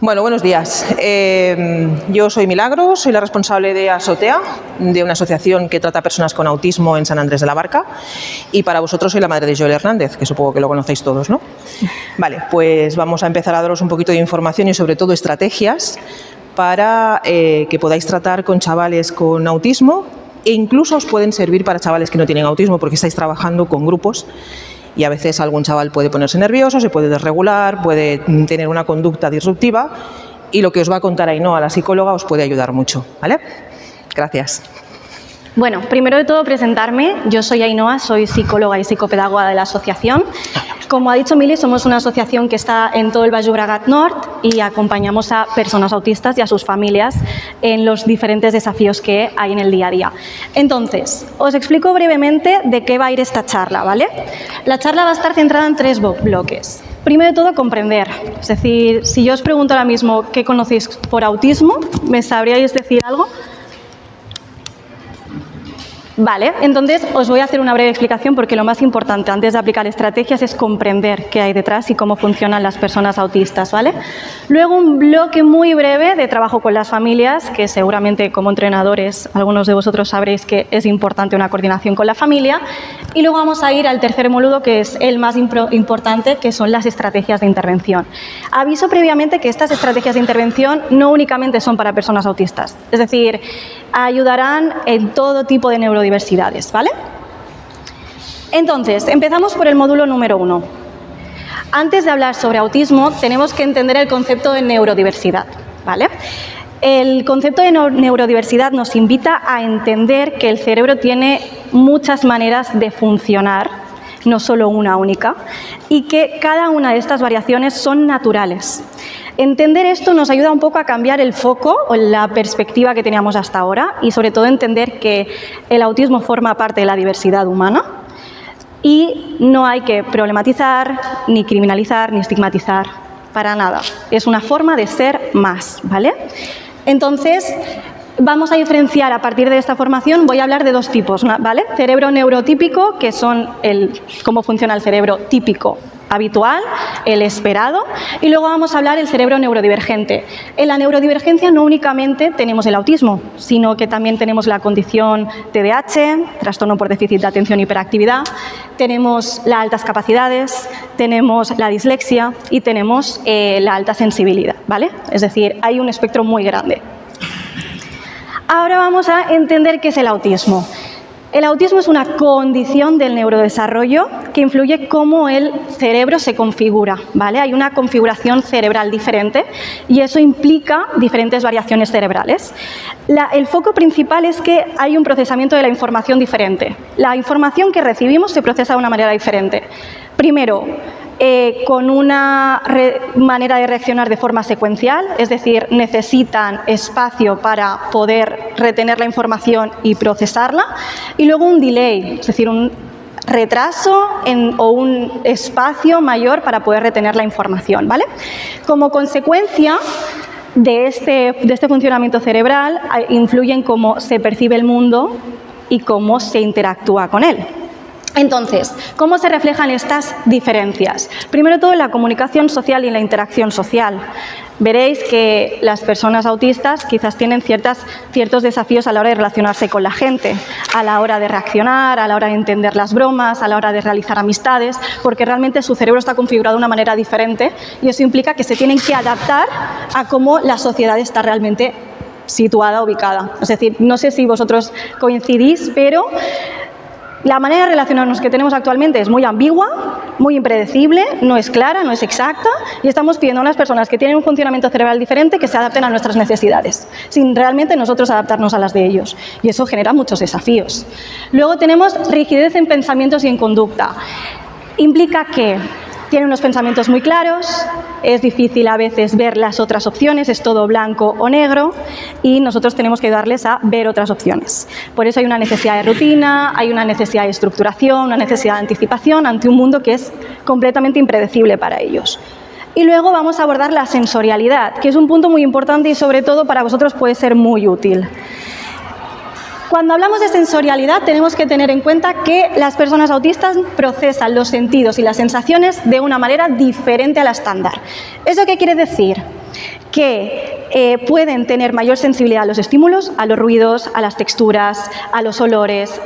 Bueno, buenos días. Yo soy Milagros, soy la responsable de ASOTEA, de una asociación que trata a personas con autismo en San Andrés de la Barca, y para vosotros soy la madre de Joel Hernández, que supongo que lo conocéis todos, ¿no? Vale, pues vamos a empezar a daros un poquito de información y sobre todo estrategias para que podáis tratar con chavales con autismo, e incluso os pueden servir para chavales que no tienen autismo porque estáis trabajando con grupos. Y a veces algún chaval puede ponerse nervioso, se puede desregular, puede tener una conducta disruptiva, y lo que os va a contar Ainhoa, la psicóloga, os puede ayudar mucho, ¿vale? Gracias. Bueno, primero de todo presentarme. Yo soy Ainhoa, soy psicóloga y psicopedagoga de la asociación. Como ha dicho Mili, somos una asociación que está en todo el Baix Llobregat Nord y acompañamos a personas autistas y a sus familias en los diferentes desafíos que hay en el día a día. Entonces, os explico brevemente de qué va a ir esta charla, ¿vale? La charla va a estar centrada en 3 bloques. Primero de todo, comprender. Es decir, si yo os pregunto ahora mismo qué conocéis por autismo, ¿me sabríais decir algo? Vale, entonces os voy a hacer una breve explicación porque lo más importante antes de aplicar estrategias es comprender qué hay detrás y cómo funcionan las personas autistas, ¿vale? Luego un bloque muy breve de trabajo con las familias, que seguramente como entrenadores algunos de vosotros sabréis que es importante una coordinación con la familia. Y luego vamos a ir al tercer módulo, que es el más importante, que son las estrategias de intervención. Aviso previamente que estas estrategias de intervención no únicamente son para personas autistas, es decir, ayudarán en todo tipo de neurodiversidades, ¿vale? Entonces, empezamos por el módulo número 1. Antes de hablar sobre autismo, tenemos que entender el concepto de neurodiversidad, ¿vale? El concepto de neurodiversidad nos invita a entender que el cerebro tiene muchas maneras de funcionar, no solo una única, y que cada una de estas variaciones son naturales. Entender esto nos ayuda un poco a cambiar el foco o la perspectiva que teníamos hasta ahora y sobre todo entender que el autismo forma parte de la diversidad humana y no hay que problematizar, ni criminalizar, ni estigmatizar, para nada. Es una forma de ser más, ¿vale? Entonces, vamos a diferenciar a partir de esta formación, voy a hablar de 2 tipos, ¿vale? Cerebro neurotípico, que son cómo funciona el cerebro típico, habitual, el esperado, y luego vamos a hablar del cerebro neurodivergente. En la neurodivergencia no únicamente tenemos el autismo, sino que también tenemos la condición TDAH, trastorno por déficit de atención y hiperactividad, tenemos las altas capacidades, tenemos la dislexia y tenemos la alta sensibilidad, ¿vale? Es decir, hay un espectro muy grande. Ahora vamos a entender qué es el autismo. El autismo es una condición del neurodesarrollo que influye cómo el cerebro se configura, ¿vale? Hay una configuración cerebral diferente y eso implica diferentes variaciones cerebrales. El foco principal es que hay un procesamiento de la información diferente. La información que recibimos se procesa de una manera diferente. Primero, con una manera de reaccionar de forma secuencial, es decir, necesitan espacio para poder retener la información y procesarla, y luego un delay, es decir, un retraso o un espacio mayor para poder retener la información, ¿vale? Como consecuencia de este funcionamiento cerebral, influye en cómo se percibe el mundo y cómo se interactúa con él. Entonces, ¿cómo se reflejan estas diferencias? Primero de todo, en la comunicación social y en la interacción social. Veréis que las personas autistas quizás tienen ciertos desafíos a la hora de relacionarse con la gente, a la hora de reaccionar, a la hora de entender las bromas, a la hora de realizar amistades, porque realmente su cerebro está configurado de una manera diferente y eso implica que se tienen que adaptar a cómo la sociedad está realmente situada, ubicada. Es decir, no sé si vosotros coincidís, pero la manera de relacionarnos que tenemos actualmente es muy ambigua, muy impredecible, no es clara, no es exacta y estamos pidiendo a unas personas que tienen un funcionamiento cerebral diferente que se adapten a nuestras necesidades, sin realmente nosotros adaptarnos a las de ellos. Y eso genera muchos desafíos. Luego tenemos rigidez en pensamientos y en conducta. Implica que tienen unos pensamientos muy claros, es difícil a veces ver las otras opciones, es todo blanco o negro y nosotros tenemos que ayudarles a ver otras opciones. Por eso hay una necesidad de rutina, hay una necesidad de estructuración, una necesidad de anticipación ante un mundo que es completamente impredecible para ellos. Y luego vamos a abordar la sensorialidad, que es un punto muy importante y sobre todo para vosotros puede ser muy útil. Cuando hablamos de sensorialidad tenemos que tener en cuenta que las personas autistas procesan los sentidos y las sensaciones de una manera diferente a la estándar. ¿Eso qué quiere decir? que pueden tener mayor sensibilidad a los estímulos, a los ruidos, a las texturas, a los olores,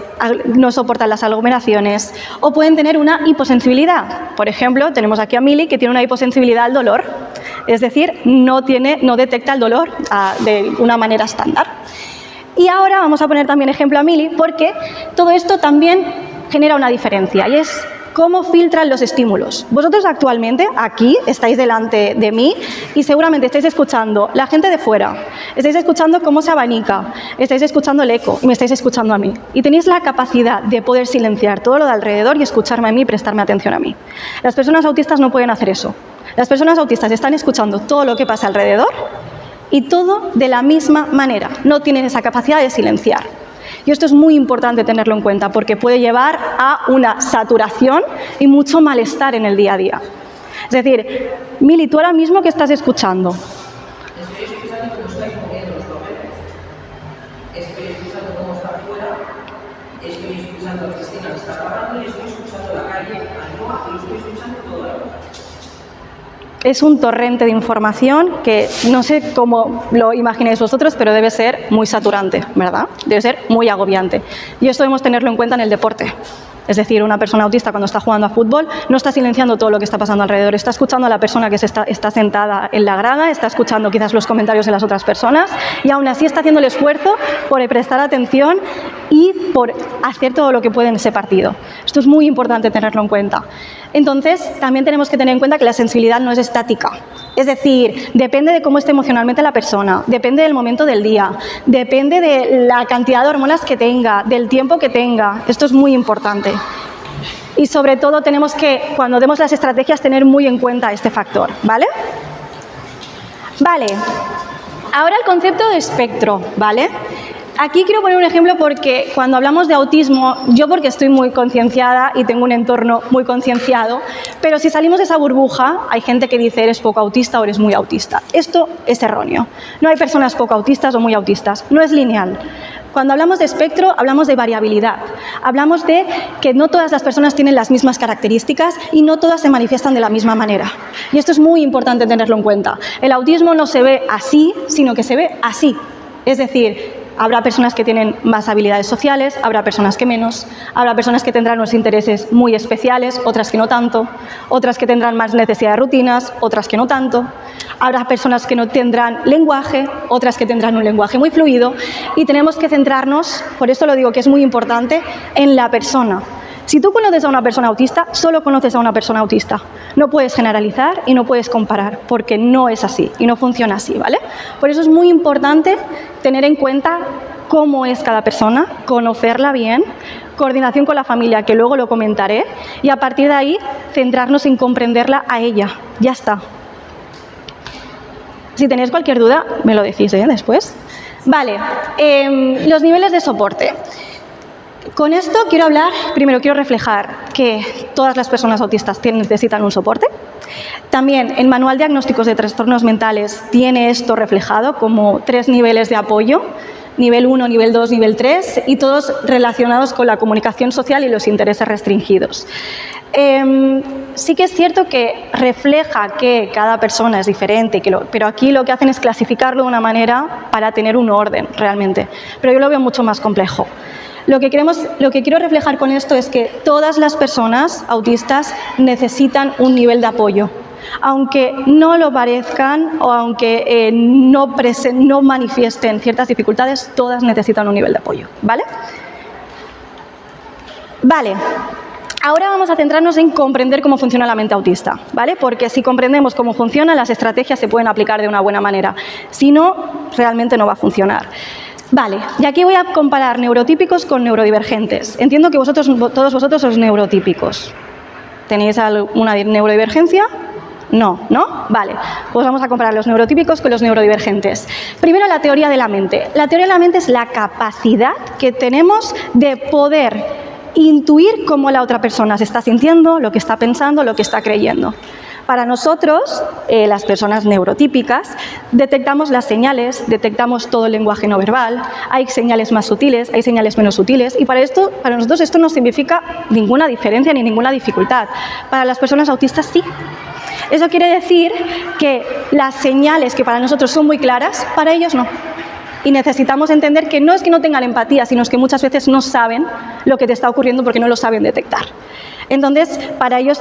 no soportan las aglomeraciones, o pueden tener una hiposensibilidad. Por ejemplo, tenemos aquí a Mili, que tiene una hiposensibilidad al dolor, es decir, no detecta el dolor de una manera estándar. Y ahora vamos a poner también ejemplo a Mili, porque todo esto también genera una diferencia, y es cómo filtran los estímulos. Vosotros actualmente, aquí, estáis delante de mí y seguramente estáis escuchando la gente de fuera, estáis escuchando cómo se abanica, estáis escuchando el eco y me estáis escuchando a mí. Y tenéis la capacidad de poder silenciar todo lo de alrededor y escucharme a mí y prestarme atención a mí. Las personas autistas no pueden hacer eso. Las personas autistas están escuchando todo lo que pasa alrededor y todo de la misma manera. No tienen esa capacidad de silenciar. Y esto es muy importante tenerlo en cuenta porque puede llevar a una saturación y mucho malestar en el día a día. Es decir, Mili, tú ahora mismo, ¿qué estás escuchando? Estoy escuchando cómo estáis moviendo los papeles, estoy escuchando cómo está afuera, estoy escuchando a Cristina que está grabando y estoy escuchando la calle, a Noa, y lo estoy escuchando todo a la vez. Es un torrente de información que no sé cómo lo imagináis vosotros, pero debe ser muy saturante, ¿verdad? Debe ser muy agobiante. Y esto debemos tenerlo en cuenta en el deporte. Es decir, una persona autista cuando está jugando a fútbol no está silenciando todo lo que está pasando alrededor, está escuchando a la persona que está sentada en la grada, está escuchando quizás los comentarios de las otras personas y aún así está haciendo el esfuerzo por prestar atención y por hacer todo lo que puede en ese partido. Esto es muy importante tenerlo en cuenta. Entonces, también tenemos que tener en cuenta que la sensibilidad no es estática. Es decir, depende de cómo esté emocionalmente la persona, depende del momento del día, depende de la cantidad de hormonas que tenga, del tiempo que tenga. Esto es muy importante. Y sobre todo tenemos que, cuando demos las estrategias, tener muy en cuenta este factor, ¿vale? Vale. Ahora el concepto de espectro, ¿vale? Aquí quiero poner un ejemplo porque cuando hablamos de autismo, yo porque estoy muy concienciada y tengo un entorno muy concienciado, pero si salimos de esa burbuja, hay gente que dice eres poco autista o eres muy autista. Esto es erróneo. No hay personas poco autistas o muy autistas. No es lineal. Cuando hablamos de espectro, hablamos de variabilidad. Hablamos de que no todas las personas tienen las mismas características y no todas se manifiestan de la misma manera. Y esto es muy importante tenerlo en cuenta. El autismo no se ve así, sino que se ve así. Es decir, habrá personas que tienen más habilidades sociales, habrá personas que menos, habrá personas que tendrán unos intereses muy especiales, otras que no tanto, otras que tendrán más necesidad de rutinas, otras que no tanto. Habrá personas que no tendrán lenguaje, otras que tendrán un lenguaje muy fluido y tenemos que centrarnos, por eso lo digo que es muy importante, en la persona. Si tú conoces a una persona autista, solo conoces a una persona autista. No puedes generalizar y no puedes comparar, porque no es así y no funciona así, ¿vale? Por eso es muy importante tener en cuenta cómo es cada persona, conocerla bien, coordinación con la familia, que luego lo comentaré, y a partir de ahí centrarnos en comprenderla a ella. Ya está. Si tenéis cualquier duda, me lo decís después. Vale, los niveles de soporte. Con esto quiero hablar, primero quiero reflejar que todas las personas autistas necesitan un soporte. También el Manual de Diagnósticos de Trastornos Mentales tiene esto reflejado como 3 niveles de apoyo, nivel 1, nivel 2, nivel 3, y todos relacionados con la comunicación social y los intereses restringidos. Sí que es cierto que refleja que cada persona es diferente, pero aquí lo que hacen es clasificarlo de una manera para tener un orden realmente, pero yo lo veo mucho más complejo. Lo que quiero reflejar con esto es que todas las personas autistas necesitan un nivel de apoyo. Aunque no lo parezcan o aunque no manifiesten ciertas dificultades, todas necesitan un nivel de apoyo, ¿vale? Vale. Ahora vamos a centrarnos en comprender cómo funciona la mente autista, ¿vale? Porque si comprendemos cómo funciona, las estrategias se pueden aplicar de una buena manera. Si no, realmente no va a funcionar. Vale, y aquí voy a comparar neurotípicos con neurodivergentes. Entiendo que todos vosotros sois neurotípicos. ¿Tenéis alguna neurodivergencia? No, ¿no? Vale, pues vamos a comparar los neurotípicos con los neurodivergentes. Primero, la teoría de la mente. La teoría de la mente es la capacidad que tenemos de poder intuir cómo la otra persona se está sintiendo, lo que está pensando, lo que está creyendo. Para nosotros, las personas neurotípicas, detectamos las señales, detectamos todo el lenguaje no verbal, hay señales más sutiles, hay señales menos sutiles, y para nosotros esto no significa ninguna diferencia ni ninguna dificultad. Para las personas autistas sí. Eso quiere decir que las señales que para nosotros son muy claras, para ellos no. Y necesitamos entender que no es que no tengan empatía, sino es que muchas veces no saben lo que te está ocurriendo porque no lo saben detectar. Entonces, para ellos,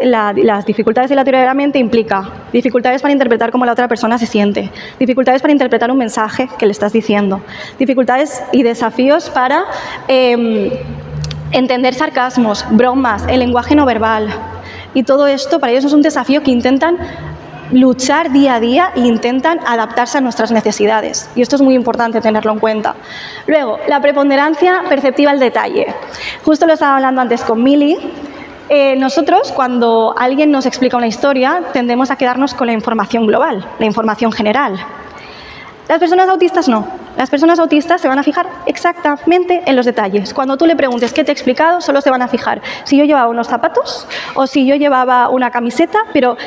las dificultades de la teoría de la mente implica dificultades para interpretar cómo la otra persona se siente, dificultades para interpretar un mensaje que le estás diciendo, dificultades y desafíos para entender sarcasmos, bromas, el lenguaje no verbal. Y todo esto para ellos es un desafío que intentan luchar día a día e intentan adaptarse a nuestras necesidades. Y esto es muy importante tenerlo en cuenta. Luego, la preponderancia perceptiva al detalle. Justo lo estaba hablando antes con Mili. Nosotros, cuando alguien nos explica una historia, tendemos a quedarnos con la información global, la información general. Las personas autistas no. Las personas autistas se van a fijar exactamente en los detalles. Cuando tú le preguntes qué te he explicado, solo se van a fijar si yo llevaba unos zapatos o si yo llevaba una camiseta, pero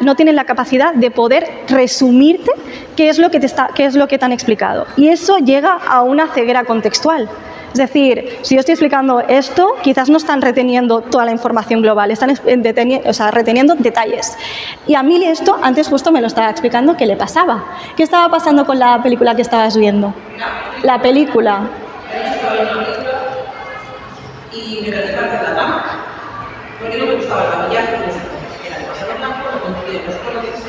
no tienen la capacidad de poder resumirte qué es lo que te han explicado. Y eso llega a una ceguera contextual. Es decir, si yo estoy explicando esto, quizás no están reteniendo toda la información global, están reteniendo detalles. Y a mí esto, antes justo me lo estaba explicando, ¿qué le pasaba? ¿Qué estaba pasando con la película que estabas viendo? La película. Y me metí para la cama, porque no me gustaba el maquillaje, era demasiado blanco, no conseguía los colores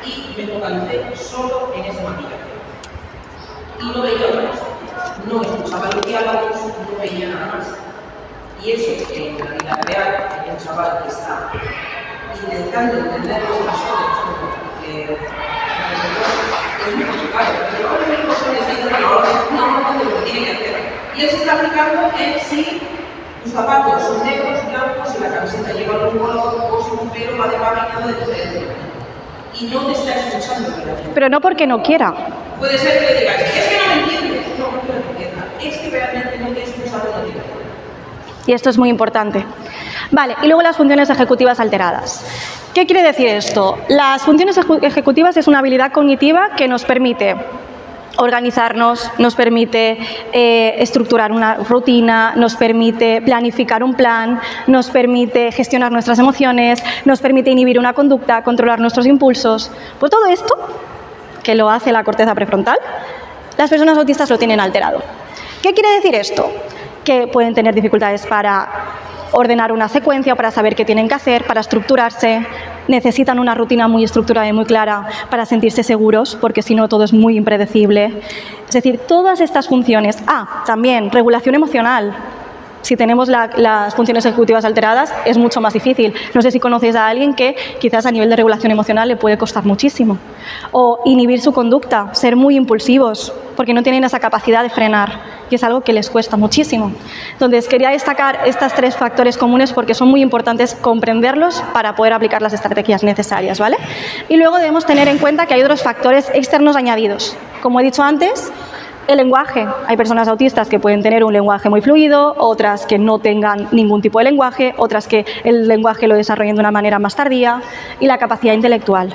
y me focalicé solo en ese maquillaje. Y no veía otra cosa. No escuchaba los diálogos, no veía nada más. Y eso que en la vida real hay un chaval que está intentando entender los personas como es muy complicado, pero ahora mismo se decide no lo que tiene que hacer. Y él se está aplicando en si tus zapatos son negros, blancos, si la camiseta lleva algún color o si un pelo va de barricado de diferente. Y no te está escuchando. Pero no porque no quiera. Puede ser que le digas, es que no me entiendes. No, no te entiendas. Es que realmente no te escucha lo que te. Y esto es muy importante. Vale, y luego las funciones ejecutivas alteradas. ¿Qué quiere decir esto? Las funciones ejecutivas es una habilidad cognitiva que nos permite organizarnos, nos permite estructurar una rutina, nos permite planificar un plan, nos permite gestionar nuestras emociones, nos permite inhibir una conducta, controlar nuestros impulsos. Pues todo esto, que lo hace la corteza prefrontal, las personas autistas lo tienen alterado. ¿Qué quiere decir esto? Que pueden tener dificultades para ordenar una secuencia, para saber qué tienen que hacer, para estructurarse, necesitan una rutina muy estructurada y muy clara para sentirse seguros, porque si no todo es muy impredecible. Es decir, todas estas funciones. También regulación emocional. Si tenemos las funciones ejecutivas alteradas, es mucho más difícil. No sé si conocéis a alguien que quizás a nivel de regulación emocional le puede costar muchísimo. O inhibir su conducta, ser muy impulsivos, porque no tienen esa capacidad de frenar, y es algo que les cuesta muchísimo. Entonces, quería destacar estos 3 factores comunes porque son muy importantes comprenderlos para poder aplicar las estrategias necesarias, ¿vale? Y luego debemos tener en cuenta que hay otros factores externos añadidos. Como he dicho antes, el lenguaje. Hay personas autistas que pueden tener un lenguaje muy fluido, otras que no tengan ningún tipo de lenguaje, otras que el lenguaje lo desarrollen de una manera más tardía, y la capacidad intelectual.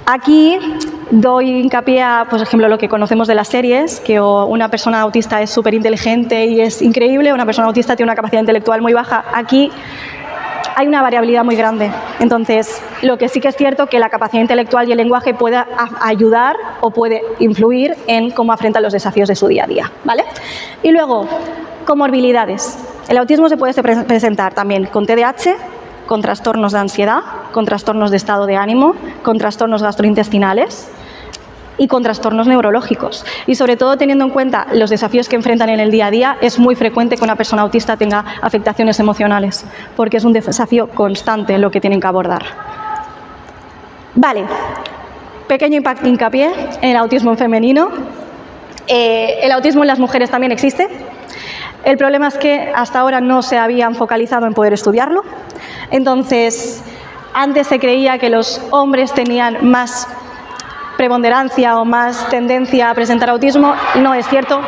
Aquí doy hincapié a, por ejemplo, lo que conocemos de las series, que una persona autista es súper inteligente y es increíble, una persona autista tiene una capacidad intelectual muy baja. Aquí hay una variabilidad muy grande. Entonces, lo que sí que es cierto es que la capacidad intelectual y el lenguaje puede ayudar o puede influir en cómo afrontan los desafíos de su día a día, ¿vale? Y luego, comorbilidades. El autismo se puede presentar también con TDAH, con trastornos de ansiedad, con trastornos de estado de ánimo, con trastornos gastrointestinales y con trastornos neurológicos. Y sobre todo teniendo en cuenta los desafíos que enfrentan en el día a día, es muy frecuente que una persona autista tenga afectaciones emocionales, porque es un desafío constante lo que tienen que abordar. Vale, pequeño hincapié en el autismo femenino. El autismo en las mujeres también existe. El problema es que hasta ahora no se habían focalizado en poder estudiarlo. Entonces, antes se creía que los hombres tenían más preponderancia o más tendencia a presentar autismo. No es cierto.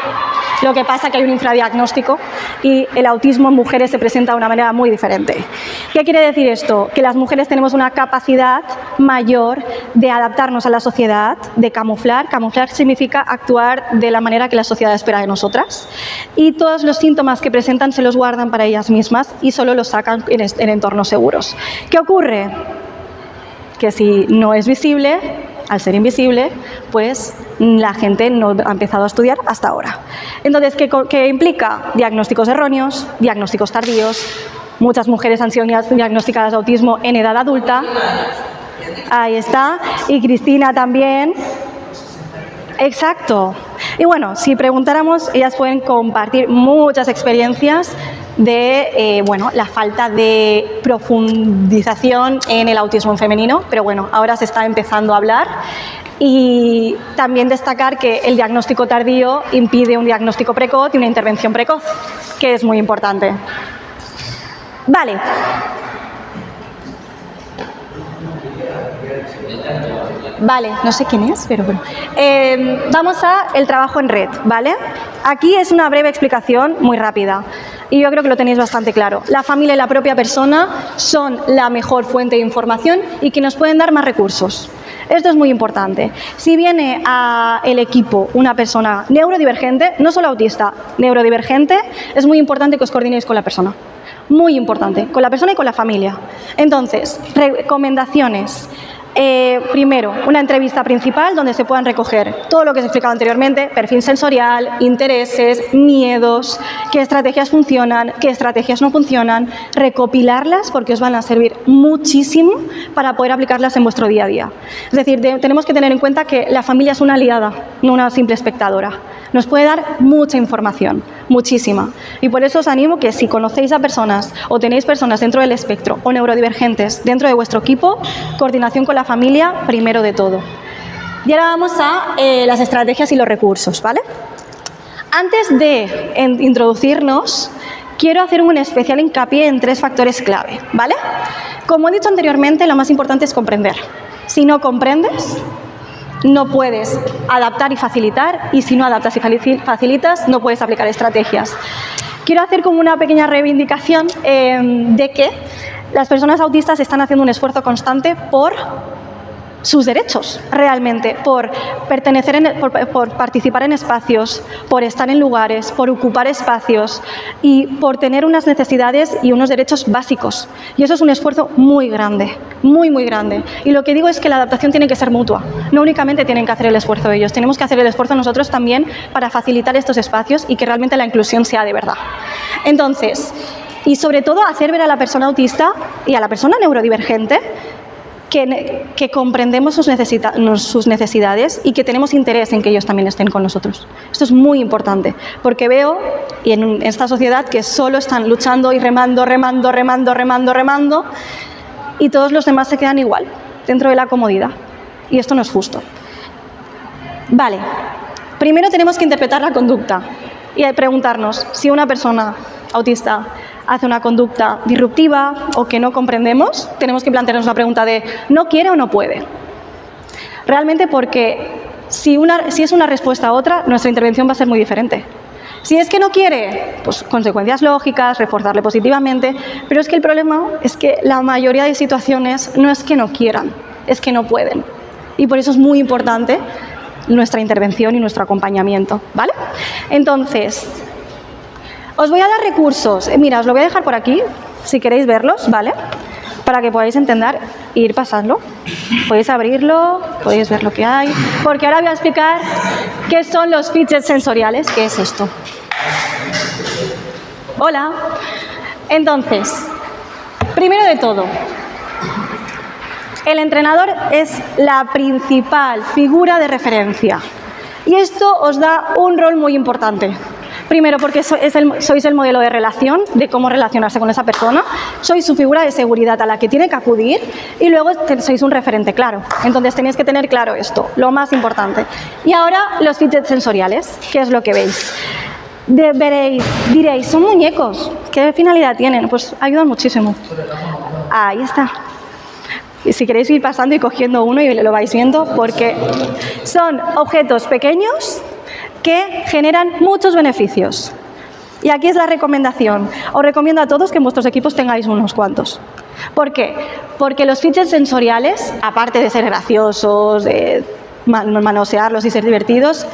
Lo que pasa es que hay un infradiagnóstico y el autismo en mujeres se presenta de una manera muy diferente. ¿Qué quiere decir esto? Que las mujeres tenemos una capacidad mayor de adaptarnos a la sociedad, de camuflar. Camuflar significa actuar de la manera que la sociedad espera de nosotras. Y todos los síntomas que presentan se los guardan para ellas mismas y solo los sacan en entornos seguros. ¿Qué ocurre? que si no es visible, al ser invisible, pues la gente no ha empezado a estudiar hasta ahora. Entonces, ¿qué implica? Diagnósticos erróneos, diagnósticos tardíos. Muchas mujeres han sido diagnosticadas de autismo en edad adulta. Ahí está. Y Cristina también. Exacto. Y bueno, si preguntáramos, ellas pueden compartir muchas experiencias de la falta de profundización en el autismo femenino, pero bueno, ahora se está empezando a hablar. Y también destacar que el diagnóstico tardío impide un diagnóstico precoz y una intervención precoz, que es muy importante. Vale. Vale, no sé quién es, pero bueno. Vamos a el trabajo en red, ¿vale? Aquí es una breve explicación muy rápida y yo creo que lo tenéis bastante claro. La familia y la propia persona son la mejor fuente de información y que nos pueden dar más recursos. Esto es muy importante. Si viene al equipo una persona neurodivergente, no solo autista, neurodivergente, es muy importante que os coordinéis con la persona. Muy importante, con la persona y con la familia. Entonces, recomendaciones. Primero, una entrevista principal donde se puedan recoger todo lo que os he explicado anteriormente, perfil sensorial, intereses, miedos, qué estrategias funcionan, qué estrategias no funcionan, recopilarlas porque os van a servir muchísimo para poder aplicarlas en vuestro día a día. Es decir, tenemos que tener en cuenta que la familia es una aliada, no una simple espectadora. Nos puede dar mucha información, muchísima. Y por eso os animo que si conocéis a personas o tenéis personas dentro del espectro o neurodivergentes dentro de vuestro equipo, coordinación con la familia primero de todo. Y ahora vamos a las estrategias y los recursos, ¿vale? Antes de introducirnos, quiero hacer un especial hincapié en 3 factores clave, ¿vale? Como he dicho anteriormente, lo más importante es comprender. Si no comprendes, no puedes adaptar y facilitar, y si no adaptas y facilitas, no puedes aplicar estrategias. Quiero hacer como una pequeña reivindicación de que las personas autistas están haciendo un esfuerzo constante por sus derechos, realmente, por pertenecer, por participar en espacios, por estar en lugares, por ocupar espacios y por tener unas necesidades y unos derechos básicos. Y eso es un esfuerzo muy grande, muy, muy grande. Y lo que digo es que la adaptación tiene que ser mutua. No únicamente tienen que hacer el esfuerzo ellos, tenemos que hacer el esfuerzo nosotros también para facilitar estos espacios y que realmente la inclusión sea de verdad. Entonces, y sobre todo hacer ver a la persona autista y a la persona neurodivergente que comprendemos sus necesidades y que tenemos interés en que ellos también estén con nosotros. Esto es muy importante, porque veo y en esta sociedad que solo están luchando y remando, y todos los demás se quedan igual, dentro de la comodidad. Y esto no es justo. Vale, primero tenemos que interpretar la conducta y preguntarnos si una persona autista hace una conducta disruptiva o que no comprendemos, tenemos que plantearnos la pregunta de ¿no quiere o no puede? Realmente porque si es una respuesta a otra, nuestra intervención va a ser muy diferente. Si es que no quiere, pues consecuencias lógicas, reforzarle positivamente, pero es que el problema es que la mayoría de situaciones no es que no quieran, es que no pueden. Y por eso es muy importante nuestra intervención y nuestro acompañamiento, ¿vale? Entonces, os voy a dar recursos. Mira, os lo voy a dejar por aquí, si queréis verlos, ¿vale? Para que podáis entender e ir pasando. Podéis abrirlo, podéis ver lo que hay, porque ahora voy a explicar qué son los fidgets sensoriales, qué es esto. Hola. Entonces, primero de todo, el entrenador es la principal figura de referencia y esto os da un rol muy importante. Primero, porque sois el modelo de relación, de cómo relacionarse con esa persona, sois su figura de seguridad a la que tiene que acudir y luego sois un referente claro. Entonces tenéis que tener claro esto, lo más importante. Y ahora los fidgets sensoriales, ¿qué es lo que veis? Diréis, son muñecos, ¿qué finalidad tienen? Pues ayudan muchísimo. Ahí está. Y si queréis ir pasando y cogiendo uno y lo vais viendo, porque son objetos pequeños que generan muchos beneficios. Y aquí es la recomendación. Os recomiendo a todos que en vuestros equipos tengáis unos cuantos. ¿Por qué? Porque los fidgets sensoriales, aparte de ser graciosos, de manosearlos y ser divertidos,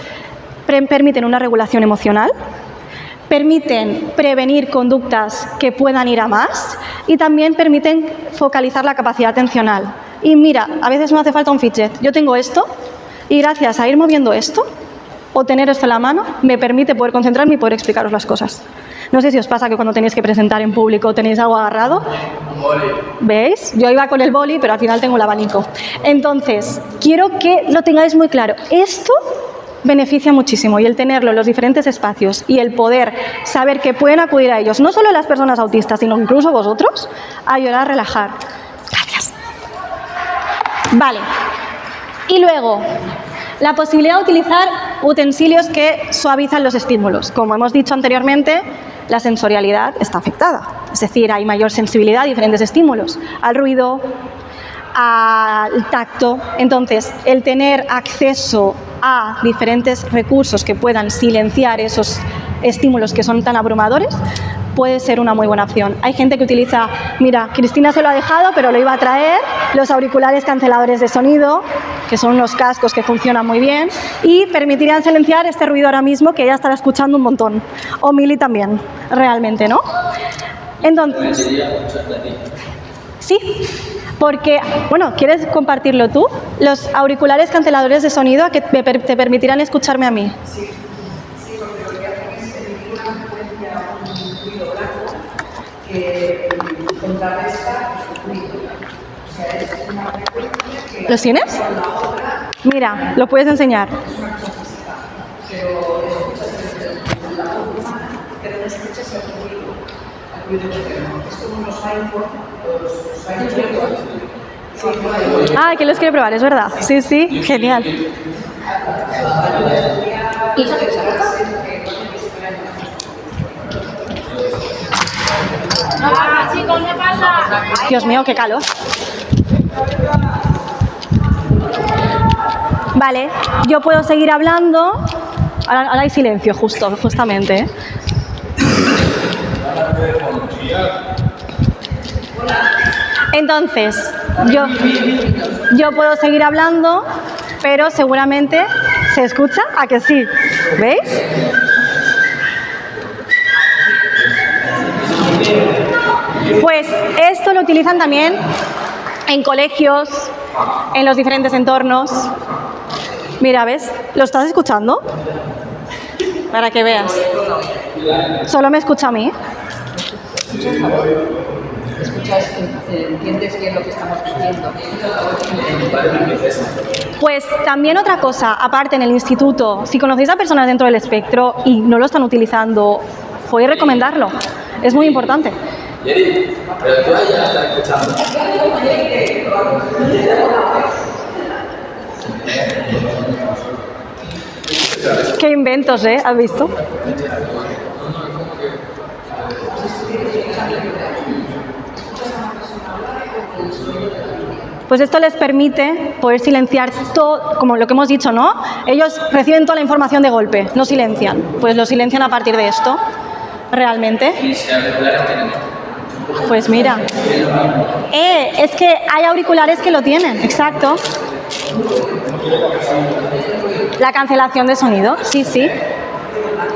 permiten una regulación emocional, permiten prevenir conductas que puedan ir a más y también permiten focalizar la capacidad atencional Y mira, a veces no hace falta un fidget. Yo tengo esto y gracias a ir moviendo esto o tener esto en la mano, me permite poder concentrarme y poder explicaros las cosas. No sé si os pasa que cuando tenéis que presentar en público tenéis algo agarrado. ¿Veis? Yo iba con el boli, pero al final tengo el abanico. Entonces, quiero que lo tengáis muy claro. Esto beneficia muchísimo, y el tenerlo en los diferentes espacios y el poder saber que pueden acudir a ellos, no solo las personas autistas, sino incluso vosotros, ayudará a relajar. Gracias. Vale. Y luego, la posibilidad de utilizar utensilios que suavizan los estímulos. Como hemos dicho anteriormente, la sensorialidad está afectada. Es decir, hay mayor sensibilidad a diferentes estímulos, al ruido, al tacto. Entonces, el tener acceso a diferentes recursos que puedan silenciar esos estímulos que son tan abrumadores puede ser una muy buena opción. Hay gente que utiliza, mira, Cristina se lo ha dejado, pero lo iba a traer, los auriculares canceladores de sonido, que son unos cascos que funcionan muy bien y permitirían silenciar este ruido ahora mismo que ella estará escuchando un montón. O Mili también, realmente, ¿no? Entonces, sí, porque, bueno, ¿quieres compartirlo tú? Los auriculares canceladores de sonido que te permitirán escucharme a mí. Sí, porque lo que hacen es emitir una frecuencia, un ruido blanco que contrarresta el ruido. O sea, es una frecuencia que... ¿Los tienes? Mira, lo puedes enseñar. Es una cosa física, pero escuchas el lado humano, pero no escuchas el ruido externo. Es como unos iPhone, los iPhone. Ah, que los quiere probar, es verdad. Sí, sí, genial. Chicos, ¿qué pasa? Dios mío, qué calor. Vale, yo puedo seguir hablando. Ahora hay silencio, justamente, ¿eh? Entonces, yo puedo seguir hablando, pero seguramente se escucha, ¿a que sí? ¿Veis? Pues esto lo utilizan también en colegios, en los diferentes entornos. Mira, ¿ves? ¿Lo estás escuchando? Para que veas. ¿Solo me escucha a mí? Escuchas, entiendes bien lo que estamos diciendo. Pues también otra cosa, aparte en el instituto, si conocéis a personas dentro del espectro y no lo están utilizando, podéis recomendarlo. Es muy importante. Yeri, pero tú ya estás escuchando. Qué inventos, ¿eh? ¿Has visto? Pues esto les permite poder silenciar todo, como lo que hemos dicho, ¿no? Ellos reciben toda la información de golpe, no silencian. Pues lo silencian a partir de esto, realmente. Y si auriculares tienen esto. Pues mira. Es que hay auriculares que lo tienen, exacto. La cancelación de sonido, sí, sí.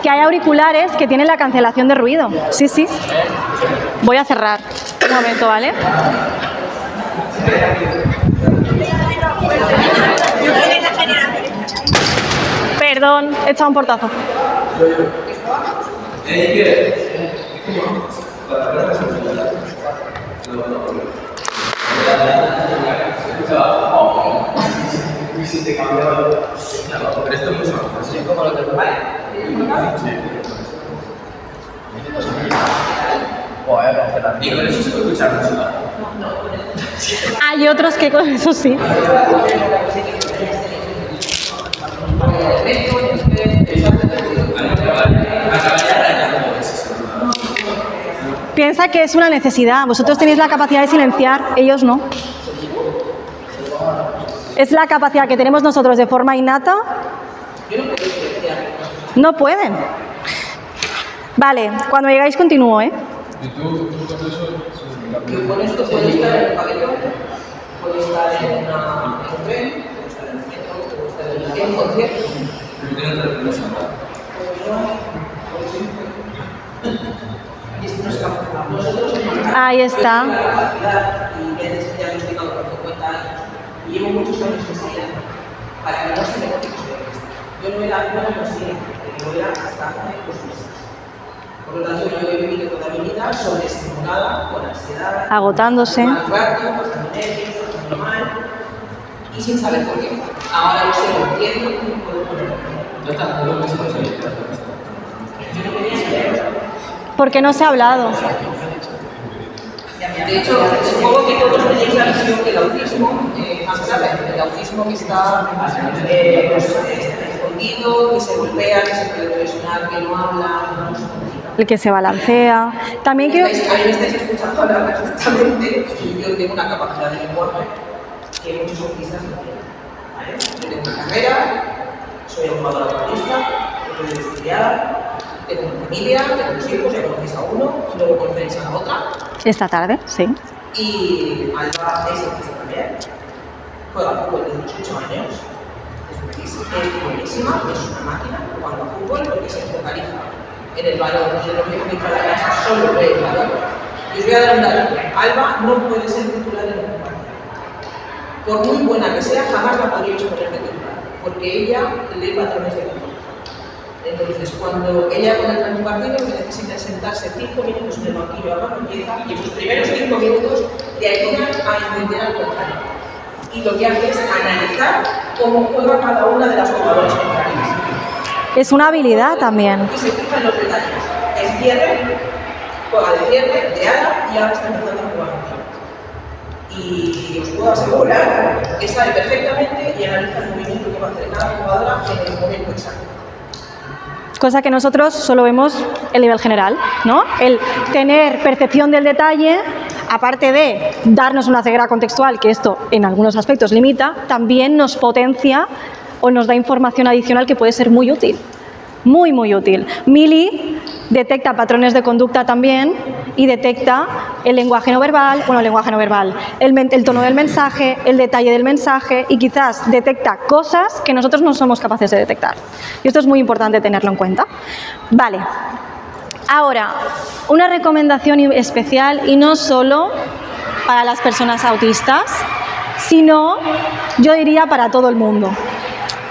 Que hay auriculares que tienen la cancelación de ruido, sí, sí. Voy a cerrar un momento, ¿vale? Perdón, he echado un portazo. Y con eso se puede escuchar música. Hay otros que con eso sí. Piensa que es una necesidad. Vosotros tenéis la capacidad de silenciar, ellos no. Es la capacidad que tenemos nosotros de forma innata. No pueden. Vale, cuando llegáis continúo, ¿eh? Yo con esto puedo estar en el pabellón, puedo estar en un tren, puedo estar en el centro, puedo estar en un concierto. Ahí está. Y que ya nos digan por 50 años. Yo no era consciente, yo era hasta hace 2 meses. Por lo tanto, yo he vivido toda mi vida sobreestimulada, con ansiedad, agotándose. mal rato, pasando nervios, pasando mal, y sin saber por qué. Ahora yo sé, lo entiendo y puedo ponerlo. No estás de acuerdo con eso. Yo no tenía idea. Porque no se ha hablado. De hecho, supongo que todos tenéis la visión que el autismo, el autismo que está escondido, que se golpea, que se puede presionar, que no habla. El que se balancea. También quiero... A mí me estáis escuchando hablar perfectamente y yo tengo una capacidad de lenguaje que muchos autistas no tienen. ¿Vale? Yo tengo una carrera, soy abogada laboralista, soy estudiar, tengo una familia, tengo 2 hijos, ya conocéis a uno, luego conocéis a la otra. Esta tarde, sí. Y Alba es autista también. Juega fútbol desde los 8 años. Es buenísima, es una máquina jugando a fútbol porque se focaliza en el balón y en lo que entra a la casa solo ve el balón. Y os voy a dar un dato. Alba no puede ser titular en un partido. Por muy buena que sea, jamás la podríais poner de titular, porque ella lee patrones de conducta. Entonces, cuando ella entra en un partido, que necesita sentarse 5 minutos en el banquillo, Alba empieza y esos primeros 5 minutos le ayudan a entender al contrario. Y lo que hace es analizar cómo juega cada una de las jugadoras contrarias. Es una habilidad también. Y se fija en los detalles. Es cierre, juega de cierre, de ala y ahora está empezando a jugar de tiro. Y os puedo asegurar que sabe perfectamente y analiza el movimiento que va a hacer cada jugadora en el momento exacto. Cosa que nosotros solo vemos el nivel general, ¿no? El tener percepción del detalle, aparte de darnos una ceguera contextual, que esto en algunos aspectos limita, también nos potencia o nos da información adicional que puede ser muy útil. Muy, muy útil. Mili detecta patrones de conducta también y detecta el lenguaje no verbal, el tono del mensaje, el detalle del mensaje y quizás detecta cosas que nosotros no somos capaces de detectar. Y esto es muy importante tenerlo en cuenta. Vale. Ahora, una recomendación especial y no solo para las personas autistas, sino yo diría para todo el mundo.